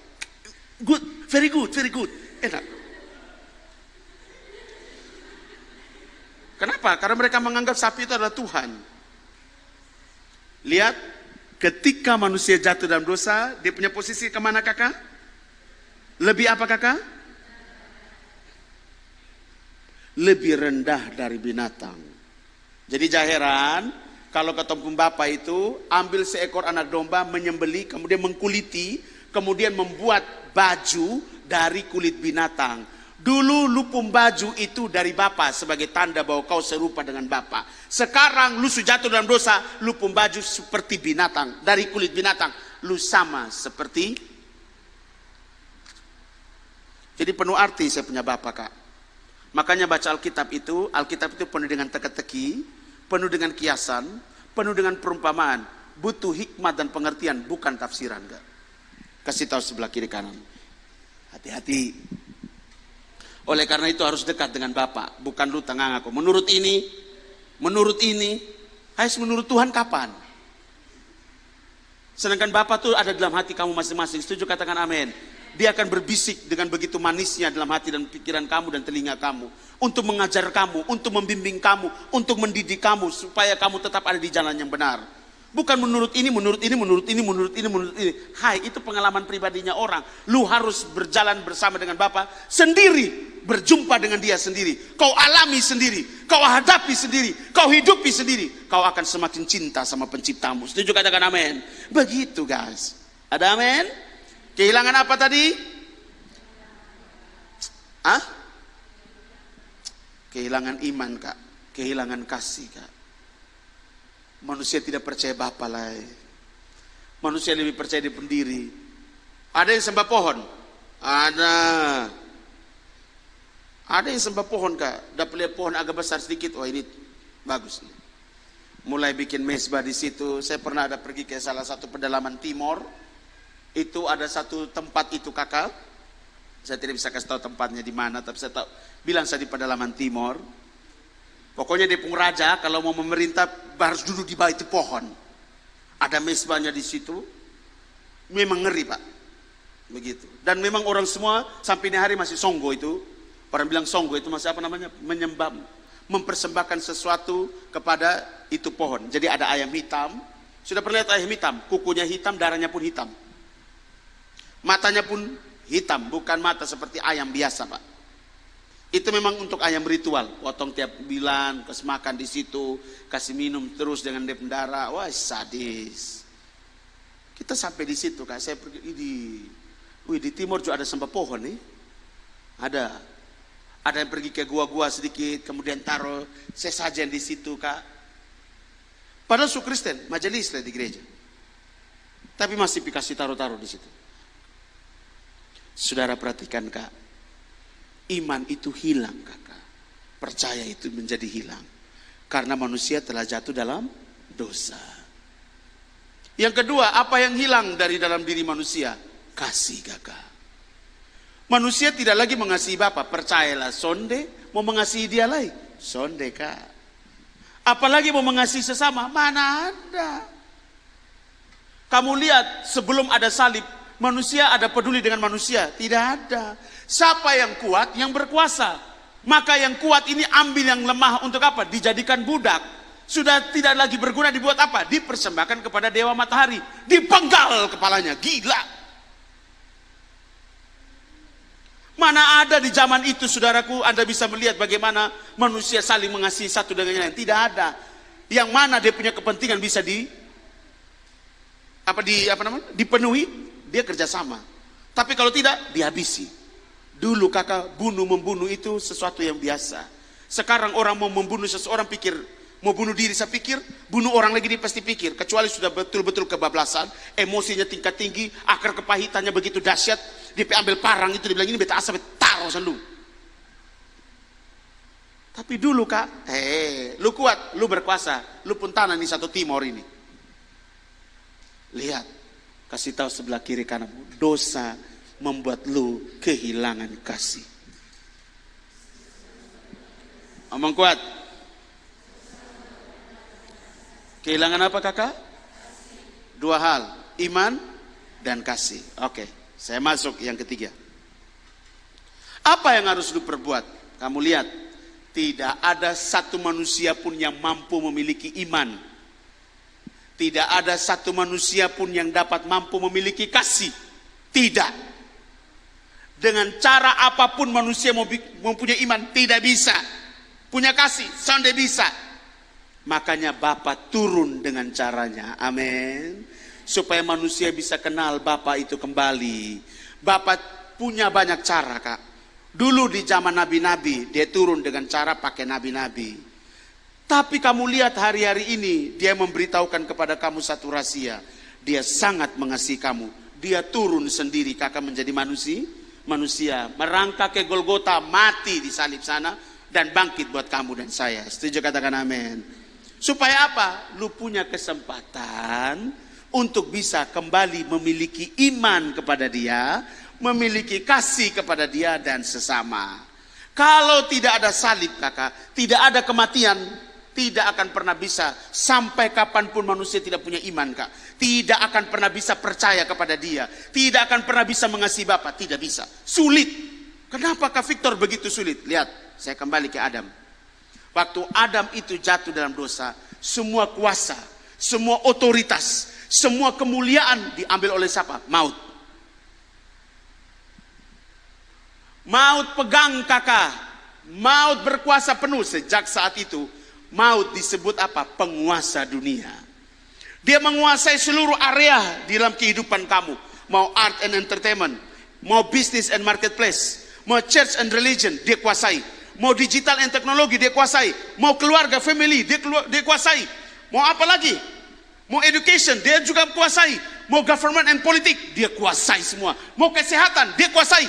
good, very good, enak. Kenapa? Karena mereka menganggap sapi itu adalah Tuhan. Lihat, ketika manusia jatuh dalam dosa, dia punya posisi kemana kakak? Lebih apa kakak? Lebih rendah dari binatang. Jadi jaheran, kalau ketemu bapak itu, ambil seekor anak domba, menyembeli, kemudian mengkuliti, kemudian membuat baju dari kulit binatang. Dulu lupum baju itu dari bapak sebagai tanda bahwa kau serupa dengan bapak. Sekarang lu sudah jatuh dalam dosa, lupum baju seperti binatang, dari kulit binatang. Lu sama seperti. Jadi penuh arti saya punya bapak kak. Makanya baca Alkitab itu penuh dengan teka-teki, penuh dengan kiasan, penuh dengan perumpamaan. Butuh hikmat dan pengertian, bukan tafsiran kak. Kasih tahu sebelah kiri kanan. Hati-hati. Oleh karena itu harus dekat dengan Bapak, bukan lu tengah aku. Menurut ini, harus menurut Tuhan kapan? Sedangkan Bapak tuh ada dalam hati kamu masing-masing. Setuju katakan amin. Dia akan berbisik dengan begitu manisnya dalam hati dan pikiran kamu dan telinga kamu. Untuk mengajar kamu, untuk membimbing kamu, untuk mendidik kamu. Supaya kamu tetap ada di jalan yang benar. Bukan menurut ini. Hai, itu pengalaman pribadinya orang. Lu harus berjalan bersama dengan Bapa sendiri. Berjumpa dengan dia sendiri. Kau alami sendiri. Kau hadapi sendiri. Kau hidupi sendiri. Kau akan semakin cinta sama penciptamu. Setuju katakan amin. Begitu guys. Ada amin? Kehilangan apa tadi? Kehilangan iman kak. Kehilangan kasih kak. Manusia tidak percaya Bapa lah. Manusia lebih percaya di pendiri. Ada yang sembah pohon? Ada yang sembah pohon kak. Dapat lihat pohon agak besar sedikit. Oh ini bagus nih. Mulai bikin mesbah di situ. Saya pernah ada pergi ke salah satu pedalaman timur. Itu ada satu tempat itu kakak. Saya tidak bisa kasih tahu tempatnya di mana. Tapi saya tahu. Bilang saya di pedalaman timur. Pokoknya dia pun raja kalau mau memerintah harus duduk di bawah itu pohon. Ada mesbahnya di situ. Memang ngeri pak. Begitu. Dan memang orang semua sampai ini hari masih songgo itu. Orang bilang songgo itu masih apa namanya? mempersembahkan sesuatu kepada itu pohon. Jadi ada ayam hitam. Sudah pernah lihat ayam hitam? Kukunya hitam, darahnya pun hitam. Matanya pun hitam, bukan mata seperti ayam biasa, Pak. Itu memang untuk ayam ritual. Potong tiap bulan, kasih makan di situ, kasih minum terus dengan dia darah. Wah, sadis. Kita sampai di situ, Kak. Saya pergi di timur juga ada sembah pohon nih. Ada yang pergi ke gua-gua sedikit, kemudian taruh sesajen di situ, Kak. Padahal su Kristen, majelis lah di gereja. Tapi masih dikasih taruh-taruh di situ. Saudara perhatikan, Kak. Iman itu hilang, Kakak. Percaya itu menjadi hilang. Karena manusia telah jatuh dalam dosa. Yang kedua, apa yang hilang dari dalam diri manusia? Kasih, Kakak. Manusia tidak lagi mengasihi Bapa. Percayalah, sonde mau mengasihi dia lagi. Sonde, Kak. Apalagi mau mengasihi sesama. Mana ada. Kamu lihat sebelum ada salib, manusia ada peduli dengan manusia? Tidak ada. Siapa yang kuat? Yang berkuasa. Maka yang kuat ini ambil yang lemah untuk apa? Dijadikan budak. Sudah tidak lagi berguna, dibuat apa? Dipersembahkan kepada dewa matahari. Dipenggal kepalanya. Gila. Mana ada di zaman itu, saudaraku, Anda bisa melihat bagaimana manusia saling mengasihi satu dengan yang lain. Tidak ada. Yang mana dia punya kepentingan bisa dipenuhi, dia kerjasama. Tapi kalau tidak, dihabisi. Dulu, Kakak, membunuh itu sesuatu yang biasa. Sekarang orang mau membunuh seseorang pikir, mau bunuh diri, saya pikir, bunuh orang lagi dia pasti pikir. Kecuali sudah betul-betul kebablasan, emosinya tingkat tinggi, akar kepahitannya begitu dahsyat, dia ambil parang itu, dia bilang ini beta asap, taruh selalu. Tapi dulu, Kak, lu kuat, lu berkuasa, lu pun tanah nih satu timur ini. Lihat, kasih tahu sebelah kiri kananmu, dosa membuat lu kehilangan kasih. Omong kuat. Kehilangan apa, Kakak? Dua hal, iman dan kasih. Oke, saya masuk yang ketiga. Apa yang harus lu perbuat? Kamu lihat, tidak ada satu manusia pun yang mampu memiliki iman. Tidak ada satu manusia pun yang dapat mampu memiliki kasih. Tidak. Dengan cara apapun manusia mempunyai iman, tidak bisa. Punya kasih, sonde bisa. Makanya Bapa turun dengan caranya. Amin. Supaya manusia bisa kenal Bapa itu kembali. Bapa punya banyak cara, Kak. Dulu di zaman nabi-nabi, dia turun dengan cara pakai nabi-nabi. Tapi kamu lihat hari-hari ini, dia memberitahukan kepada kamu satu rahasia. Dia sangat mengasihi kamu. Dia turun sendiri, Kakak, menjadi manusia. Merangkak ke Golgota, mati di salib sana, dan bangkit buat kamu dan saya. Setuju, katakan amin. Supaya apa? Lu punya kesempatan untuk bisa kembali memiliki iman kepada dia, memiliki kasih kepada dia dan sesama. Kalau tidak ada salib, Kakak, tidak ada kematian, tidak akan pernah bisa, sampai kapanpun manusia tidak punya iman, Kak, tidak akan pernah bisa percaya kepada dia, tidak akan pernah bisa mengasihi Bapa, tidak bisa. Sulit. Kenapa, Kak Victor, begitu sulit? Lihat, saya kembali ke Adam. Waktu Adam itu jatuh dalam dosa, semua kuasa, semua otoritas, semua kemuliaan diambil oleh siapa? Maut. Maut pegang, Kakak. Maut berkuasa penuh. Sejak saat itu, maut disebut apa? Penguasa dunia. Dia menguasai seluruh area di dalam kehidupan kamu. Mau art and entertainment, mau business and marketplace, mau church and religion, dia kuasai. Mau digital and teknologi, dia kuasai. Mau keluarga, family, dia kuasai. Mau apa lagi? Mau education, dia juga kuasai. Mau government and politik, dia kuasai semua. Mau kesehatan, dia kuasai.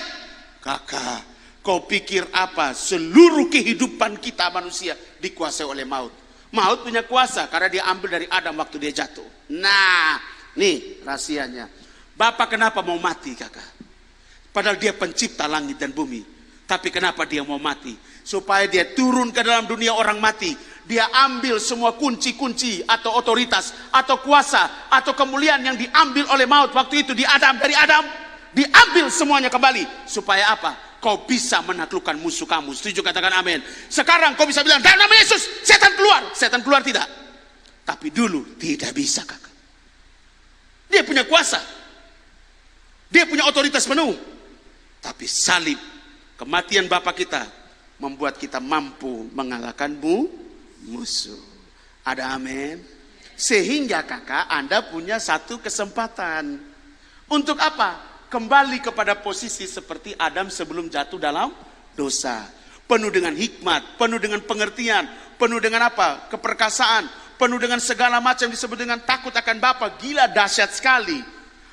Kakak, kau pikir apa? Seluruh kehidupan kita manusia dikuasai oleh maut. Maut punya kuasa karena dia ambil dari Adam waktu dia jatuh. Nah, nih rahasianya. Bapak kenapa mau mati, Kakak? Padahal dia pencipta langit dan bumi. Tapi kenapa dia mau mati? Supaya dia turun ke dalam dunia orang mati. Dia ambil semua kunci-kunci atau otoritas atau kuasa atau kemuliaan yang diambil oleh maut waktu itu dari Adam. Diambil semuanya kembali. Supaya apa? kau bisa menaklukkan musuh kamu. Setuju, katakan amin. Sekarang kau bisa bilang, dalam nama Yesus, setan keluar. Setan keluar tidak. Tapi dulu tidak bisa, kakak. Dia punya kuasa. Dia punya otoritas penuh. Tapi salib, kematian Bapa kita, membuat kita mampu mengalahkan musuh. Ada amin. Sehingga kakak, Anda punya satu kesempatan. Untuk apa? Kembali kepada posisi seperti Adam sebelum jatuh dalam dosa. Penuh dengan hikmat, penuh dengan pengertian, penuh dengan apa? Keperkasaan, penuh dengan segala macam disebut dengan takut akan Bapa. Gila, dahsyat sekali.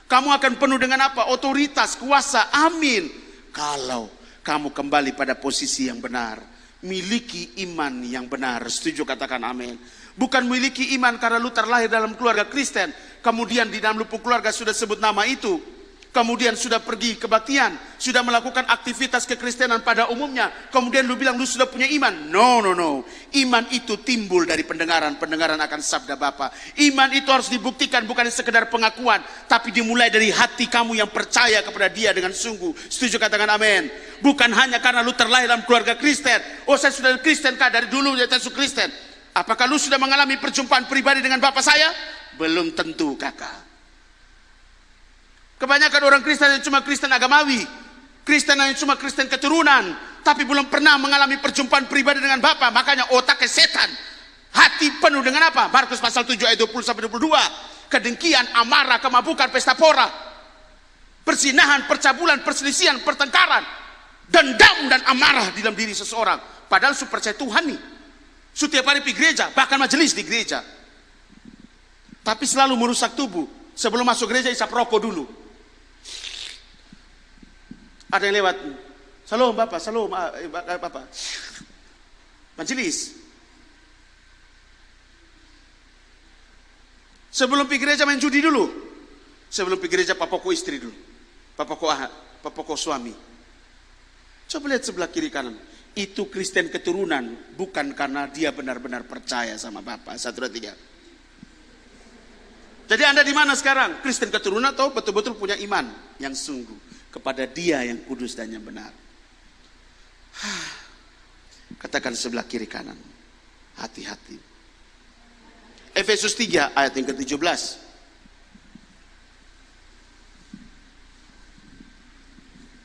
Kamu akan penuh dengan apa? Otoritas, kuasa. Amin. Kalau kamu kembali pada posisi yang benar. Miliki iman yang benar. Setuju, katakan amin. Bukan miliki iman karena lu terlahir dalam keluarga Kristen. Kemudian di dalam lupuk keluarga sudah sebut nama itu. Kemudian sudah pergi kebaktian, sudah melakukan aktivitas kekristenan pada umumnya. Kemudian lu bilang lu sudah punya iman. No. Iman itu timbul dari pendengaran akan sabda Bapa. Iman itu harus dibuktikan, bukan sekedar pengakuan, tapi dimulai dari hati kamu yang percaya kepada Dia dengan sungguh. Setuju, katakan amin. Bukan hanya karena lu terlahir dalam keluarga Kristen. Oh, saya sudah Kristen kah? Dari dulu saya sudah Kristen. Apakah lu sudah mengalami perjumpaan pribadi dengan Bapa saya? Belum tentu, kakak. Kebanyakan orang Kristen yang cuma Kristen agamawi, Kristen yang cuma Kristen keturunan, tapi belum pernah mengalami perjumpaan pribadi dengan Bapa. Makanya otaknya setan. Hati penuh dengan apa? Markus pasal 7 ayat 20-22. Kedengkian, amarah, kemabukan, pesta pora, perzinahan, percabulan, perselisihan, pertengkaran, dendam dan amarah di dalam diri seseorang. Padahal su percaya Tuhan nih. Setiap hari pergi gereja, bahkan majelis di gereja. Tapi selalu merusak tubuh. Sebelum masuk gereja isap rokok dulu. Ada yang lewat, salam Bapak, salam Bapak. Majelis. Sebelum pergi gereja main judi dulu. Sebelum pergi gereja papoko istri dulu. Papoko suami. Coba lihat sebelah kiri kanan. Itu Kristen keturunan, bukan karena dia benar-benar percaya sama Bapak. 1, 2, 3. Jadi Anda di mana sekarang? Kristen keturunan atau betul-betul punya iman yang sungguh kepada Dia yang kudus dan yang benar? Katakan sebelah kiri kanan, hati-hati. Efesus 3 ayat yang ke-17.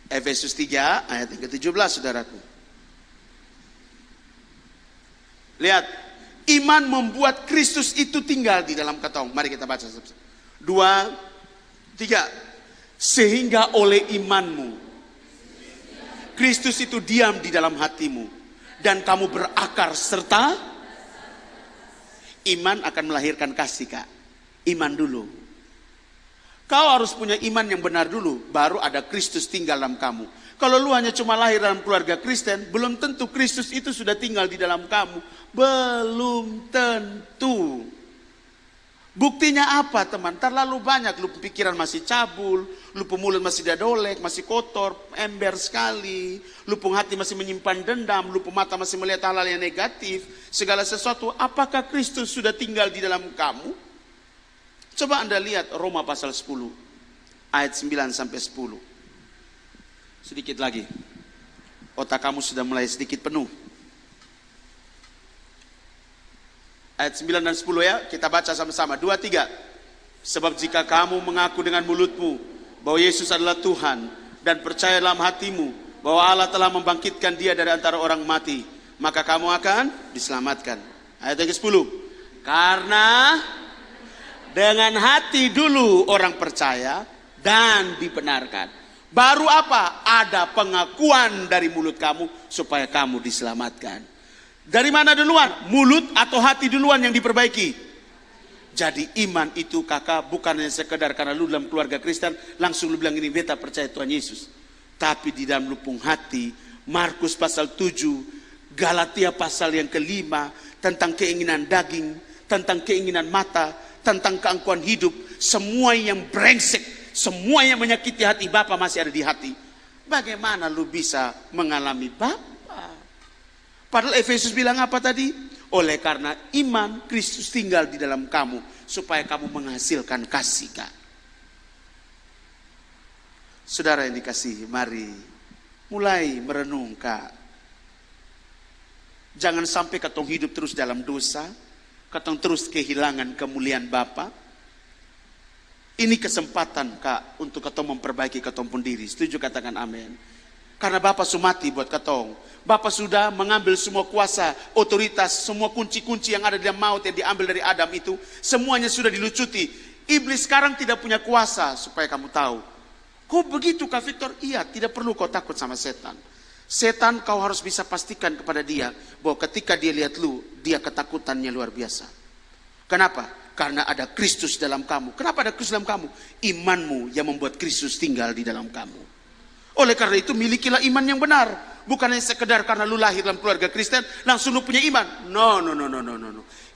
Efesus 3 ayat yang ke-17, saudaraku. Lihat, iman membuat Kristus itu tinggal di dalam katong. Mari kita baca. 2, 3. Sehingga oleh imanmu, Kristus itu diam di dalam hatimu. Dan kamu berakar serta iman akan melahirkan kasih, kak. Iman dulu. Kau harus punya iman yang benar dulu. Baru ada Kristus tinggal dalam kamu. Kalau lu hanya cuma lahir dalam keluarga Kristen, belum tentu Kristus itu sudah tinggal di dalam kamu. Belum tentu. Buktinya apa, teman? Terlalu banyak. Lu pikiran masih cabul, lu mulut masih dadolek, masih kotor, ember sekali. Lu hati masih menyimpan dendam, lu mata masih melihat hal-hal yang negatif, segala sesuatu. Apakah Kristus sudah tinggal di dalam kamu? Coba Anda lihat Roma pasal 10 ayat 9 sampai 10. Sedikit lagi. Otak kamu sudah mulai sedikit penuh. Ayat 9 dan 10 ya, kita baca sama-sama. 2, 3. Sebab jika kamu mengaku dengan mulutmu bahwa Yesus adalah Tuhan dan percaya dalam hatimu bahwa Allah telah membangkitkan Dia dari antara orang mati, maka kamu akan diselamatkan. Ayat yang ke-10. Karena dengan hati dulu orang percaya dan dibenarkan. Baru apa? Ada pengakuan dari mulut kamu supaya kamu diselamatkan. Dari mana duluan? Mulut atau hati duluan yang diperbaiki? Jadi iman itu, kakak, bukan hanya sekedar karena lu dalam keluarga Kristen langsung lu bilang ini beta percaya Tuhan Yesus. Tapi di dalam lubuk hati, Markus pasal 7, Galatia pasal yang ke-5, tentang keinginan daging, tentang keinginan mata, tentang keangkuhan hidup, semua yang brengsek, semua yang menyakiti hati Bapa masih ada di hati. Bagaimana lu bisa mengalami Bapa? Padahal Efesus bilang apa tadi? Oleh karena iman Kristus tinggal di dalam kamu supaya kamu menghasilkan kasih, kak. Saudara yang dikasihi, mari mulai merenung, Kak. Jangan sampai katong hidup terus dalam dosa, katong terus kehilangan kemuliaan Bapa. Ini kesempatan, Kak, untuk katong memperbaiki katong pun diri. Setuju, katakan amin. Karena Bapa sumati buat katong. Bapa sudah mengambil semua kuasa, otoritas, semua kunci-kunci yang ada di dalam maut yang diambil dari Adam itu, semuanya sudah dilucuti. Iblis sekarang tidak punya kuasa, supaya kamu tahu. Kok begitu, Kak Victor? Iya, tidak perlu kau takut sama setan. Setan kau harus bisa pastikan kepada dia bahwa ketika dia lihat lu, dia ketakutannya luar biasa. Kenapa? Karena ada Kristus dalam kamu. Kenapa ada Kristus dalam kamu? Imanmu yang membuat Kristus tinggal di dalam kamu. Oleh karena itu milikilah iman yang benar. Bukan hanya sekedar karena lu lahir dalam keluarga Kristen langsung lu punya iman. No.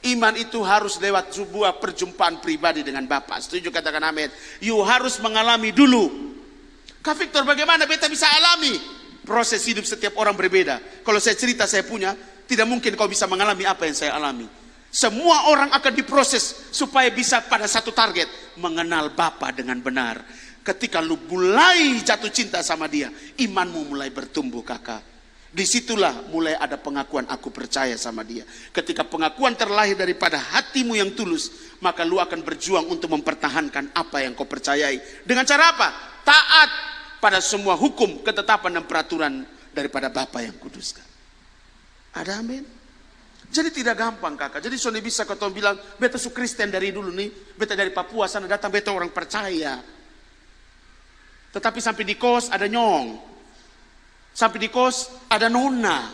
Iman itu harus lewat sebuah perjumpaan pribadi dengan Bapa. Setuju, katakan amin. You harus mengalami dulu. Kak Victor, bagaimana beta bisa alami? Proses hidup setiap orang berbeda. Kalau saya cerita saya punya, tidak mungkin kau bisa mengalami apa yang saya alami. Semua orang akan diproses supaya bisa pada satu target, mengenal Bapa dengan benar. Ketika lu mulai jatuh cinta sama dia, imanmu mulai bertumbuh, kakak. Disitulah mulai ada pengakuan aku percaya sama dia. Ketika pengakuan terlahir daripada hatimu yang tulus, maka lu akan berjuang untuk mempertahankan apa yang kau percayai. Dengan cara apa? Taat pada semua hukum, ketetapan dan peraturan daripada Bapa yang kudus. Ada amin? Jadi tidak gampang, kakak. Jadi soalnya bisa kau bilang, beta su Kristen dari dulu nih, beta dari Papua sana datang, beta orang percaya. Tetapi sampai di kos ada nyong, sampai di kos ada nona.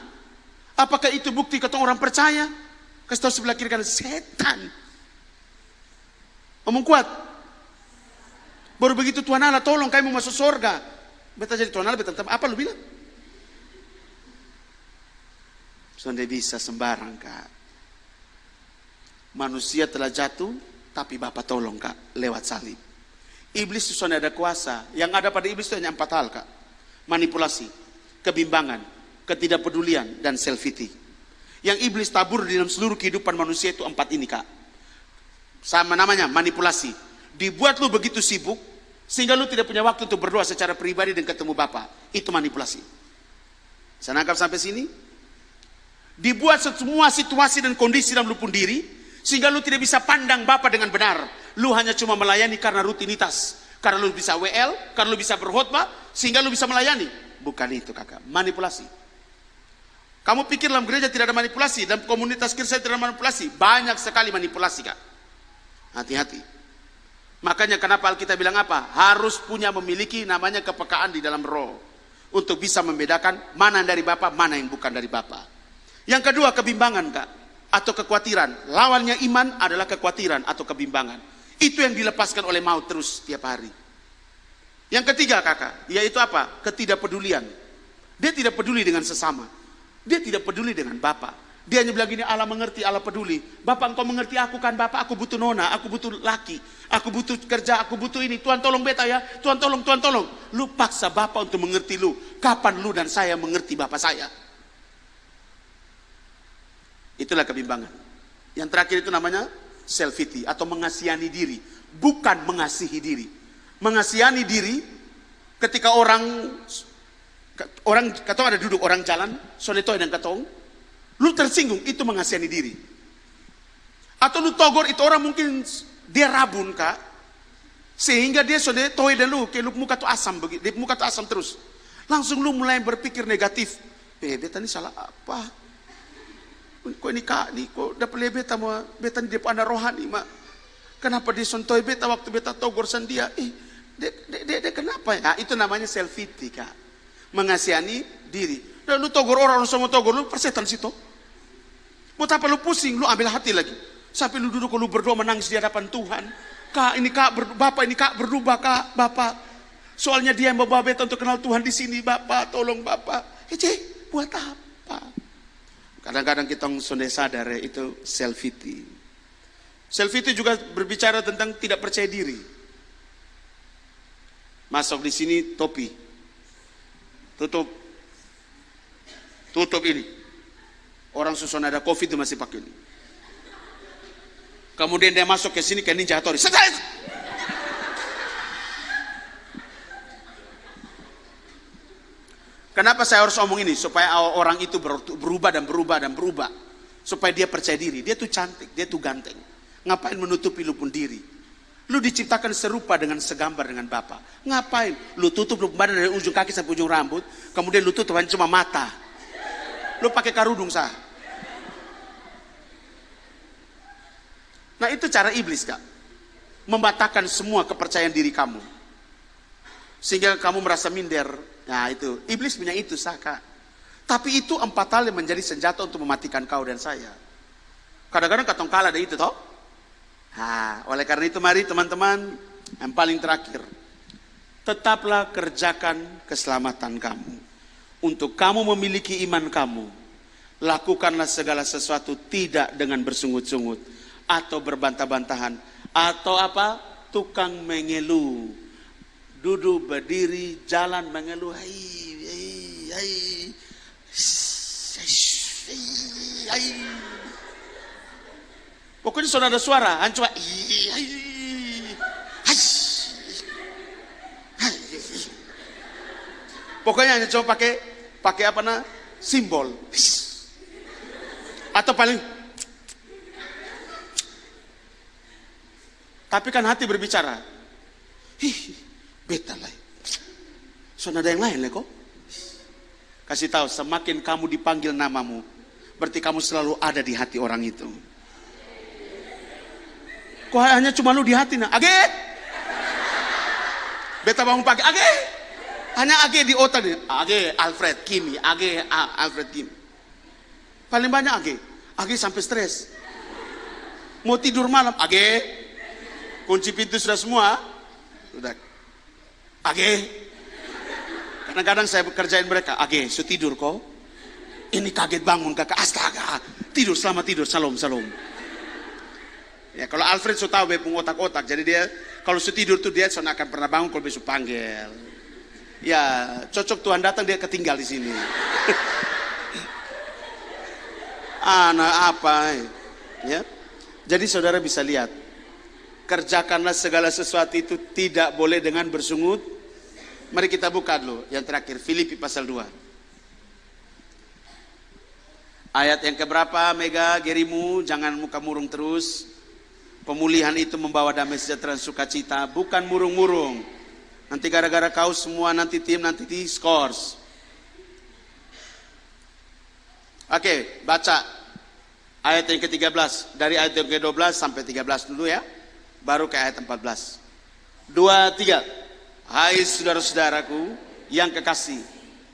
Apakah itu bukti kau orang percaya? Kasih tahu sebelah kiri kanan, setan. Omong kuat. Baru begitu Tuhan Allah tolong kamu masuk surga. Beta jadi Tuhan Allah, beta apa lu bilang? Sudah bisa sembarang, Kak. Manusia telah jatuh, tapi Bapa tolong, Kak, lewat salib. Iblis itu sudah ada kuasa. Yang ada pada iblis itu hanya 4 hal, Kak. Manipulasi, kebimbangan, ketidakpedulian, dan self-pity. Yang iblis tabur di dalam seluruh kehidupan manusia itu 4 ini, Kak. Sama namanya, manipulasi. Dibuat lu begitu sibuk, sehingga lu tidak punya waktu untuk berdoa secara pribadi dan ketemu Bapa. Itu manipulasi. Saya nangkap sampai sini? Dibuat semua situasi dan kondisi dalam lu pun diri, sehingga lu tidak bisa pandang Bapa dengan benar. Lu hanya cuma melayani karena rutinitas. Karena lu bisa WL, karena lu bisa berkhotbah, sehingga lu bisa melayani. Bukan itu, kakak. Manipulasi. Kamu pikir dalam gereja tidak ada manipulasi, dalam komunitas Kristen tidak ada manipulasi? Banyak sekali manipulasi, Kak. Hati-hati. Makanya kenapa Alkitab bilang apa? Harus punya memiliki namanya kepekaan di dalam roh. Untuk bisa membedakan mana yang dari Bapa, mana yang bukan dari Bapa. Yang kedua, kebimbangan, Kak. Atau kekhawatiran. Lawannya iman adalah kekhawatiran atau kebimbangan. Itu yang dilepaskan oleh maut terus tiap hari. Yang ketiga, kakak, yaitu apa? Ketidakpedulian. Dia tidak peduli dengan sesama. Dia tidak peduli dengan Bapa. Dia hanya bilang gini, Allah mengerti, Allah peduli. Bapak, engkau mengerti aku kan, Bapak, aku butuh nona, aku butuh laki, aku butuh kerja, aku butuh ini. Tuhan tolong beta ya, Tuhan tolong, Tuhan tolong. Lu paksa Bapak untuk mengerti lu. Kapan lu dan saya mengerti Bapak saya? Itulah kebimbangan. Yang terakhir itu namanya self-pity atau mengasihani diri, bukan mengasihi diri. Mengasihani diri ketika orang katong ada duduk orang jalan, soletoy dan katong, lu tersinggung, itu mengasihani diri. Atau lu togor itu orang mungkin dia rabun, Kak, sehingga dia soletoy dan lu kayak lu muka tuh asam begitu, muka tuh asam terus. Langsung lu mulai berpikir negatif. Beta ini salah apa? Kok ini Kak, nih kok dapat lebet sama beta di depan rohani, mak. Kenapa dia sontoy beta waktu beta togor sandia? Dia kenapa ya? Itu namanya self-pity, Kak. Mengasihani diri. Dan lu togor orang semua togor, lu persetan situ. Buat apa lu pusing, lu ambil hati lagi. Sampai lu duduk, lu berdoa menangis di hadapan Tuhan. Kak, ini Kak, Bapak ini Kak berubah, Kak, Bapak. Soalnya dia yang membawa beta untuk kenal Tuhan di sini, Bapak, tolong Bapak. Buat apa? Kadang-kadang kita sudah sadar ya, itu self-pity. Self-pity juga berbicara tentang tidak percaya diri. Masuk di sini topi. Tutup ini. Orang susun ada COVID itu masih pakai ini. Kemudian dia masuk ke sini kayak Ninja Hattori. Kenapa saya harus omong ini? Supaya orang itu berubah dan berubah dan berubah. Supaya dia percaya diri. Dia tuh cantik, dia tuh ganteng. Ngapain menutupi lu pun diri? Lu diciptakan serupa dengan segambar dengan Bapa. Ngapain? Lu tutup lu badan dari ujung kaki sampai ujung rambut. Kemudian lu tutup hanya cuma mata. Lu pakai karudung sah. Nah itu cara iblis, Kak. Membatalkan semua kepercayaan diri kamu. Sehingga kamu merasa minder. Nah itu, iblis punya itu sah, Kak. Tapi itu 4 hal yang menjadi senjata untuk mematikan kau dan saya. Kadang-kadang katong kalah dari itu toh. Nah, oleh karena itu mari teman-teman, yang paling terakhir, tetaplah kerjakan keselamatan kamu. Untuk kamu memiliki iman kamu, lakukanlah segala sesuatu tidak dengan bersungut-sungut atau berbantah-bantahan atau apa? Tukang mengeluh. Duduk, berdiri, jalan mengeluh. Pokoknya sudah ada suara, coba. Pokoknya hanya coba pakai apa nah? Simbol. Atau paling. Tapi kan hati berbicara. Beta lah. Soalnya ada yang lain lah kok. Kasih tahu, semakin kamu dipanggil namamu, berarti kamu selalu ada di hati orang itu. Kok hanya cuma lu di hati nah? Age. Beta bangun pagi, Age. Hanya Age di otak nih. Age Alfred Kimi, Age Alfred Kimi. Paling banyak Age. Age sampai stres. Mau tidur malam, Age. Kunci pintu sudah semua. Sudah. Age. Kadang-kadang saya kerjain mereka. Age, so tidur kok. Ini kaget bangun kakak. Astaga. Tidur, selamat tidur. Salam, salam. Ya, kalau Alfred so tahu bepung otak-otak. Jadi dia, kalau so tidur tuh dia so akan pernah bangun kalau besok panggil. Ya, cocok Tuhan datang dia ketinggal di sini. Anak apa? Ya. Jadi saudara bisa lihat. Kerjakanlah segala sesuatu itu tidak boleh dengan bersungut. Mari kita buka dulu yang terakhir, Filipi pasal 2. Ayat yang keberapa, Mega, Gerimu, jangan muka murung terus. Pemulihan itu membawa damai sejahtera dan sukacita, bukan murung-murung. Nanti gara-gara kau semua nanti tim nanti di scores. Oke, baca ayat yang ke-13 dari ayat yang ke-12 sampai 13 dulu ya. Baru ke ayat 14. 2, 3. Hai saudara-saudaraku yang kekasih,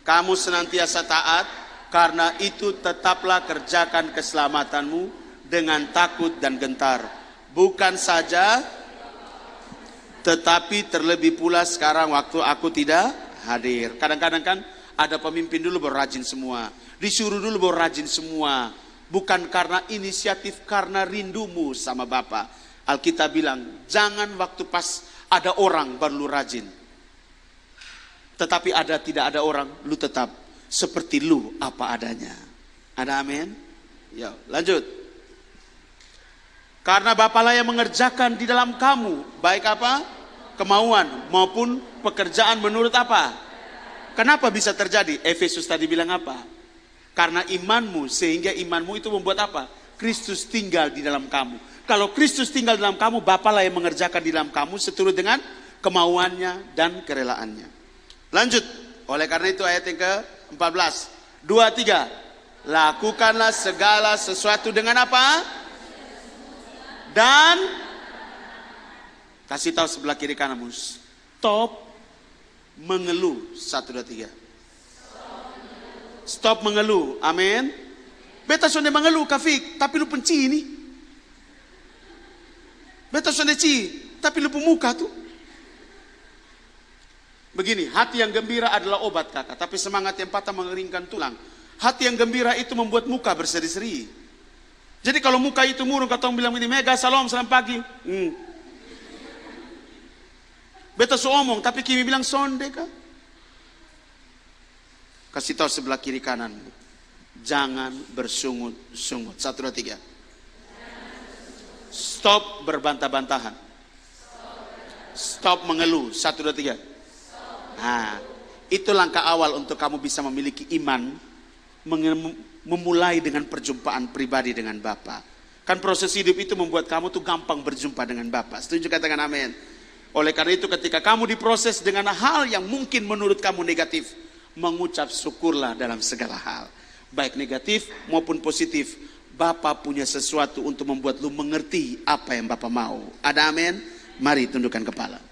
kamu senantiasa taat, karena itu tetaplah kerjakan keselamatanmu dengan takut dan gentar. Bukan saja, tetapi terlebih pula sekarang waktu aku tidak hadir. Kadang-kadang kan ada pemimpin dulu baru rajin semua, disuruh dulu baru rajin semua. Bukan karena inisiatif, karena rindumu sama Bapa. Alkitab bilang, jangan waktu pas ada orang baru lu rajin. Tetapi tidak ada orang, lu tetap seperti lu apa adanya. Ada amin? Ya, lanjut. Karena Bapa lah yang mengerjakan di dalam kamu, baik apa? Kemauan maupun pekerjaan menurut apa? Kenapa bisa terjadi? Efesus tadi bilang apa? Karena imanmu, sehingga imanmu itu membuat apa? Kristus tinggal di dalam kamu. Kalau Kristus tinggal dalam kamu, Bapa lah yang mengerjakan di dalam kamu seturut dengan kemauannya dan kerelaannya. Lanjut. Oleh karena itu ayat yang ke-14. 2, 3. Lakukanlah segala sesuatu dengan apa? Dan kasih tahu sebelah kiri kananmu. Stop mengeluh. 1, 2, 3. Stop mengeluh. Amin. Beta sudah mengeluh Kafik, tapi lu penci ini. Beta sudah ci, tapi lu pemuka tuh. Begini, hati yang gembira adalah obat kakak, tapi semangat yang patah mengeringkan tulang. Hati yang gembira itu membuat muka berseri-seri. Jadi kalau muka itu murung, kata orang bilang ini, Mega, salam pagi. Beta so omong, tapi Kimi bilang sonde kah? Kasih tahu sebelah kiri kanan. Jangan bersungut-sungut. 1, 2, 3. Stop berbantah-bantahan. Stop mengeluh. 1, 2, 3. Nah, Itu langkah awal untuk kamu bisa memiliki iman, memulai dengan perjumpaan pribadi dengan Bapa. Kan proses hidup itu membuat kamu tuh gampang berjumpa dengan Bapa. Setuju, katakan amin. Oleh karena itu ketika kamu diproses dengan hal yang mungkin menurut kamu negatif, mengucap syukurlah dalam segala hal. Baik negatif maupun positif, Bapa punya sesuatu untuk membuat lu mengerti apa yang Bapa mau. Ada amin? Mari tundukkan kepala.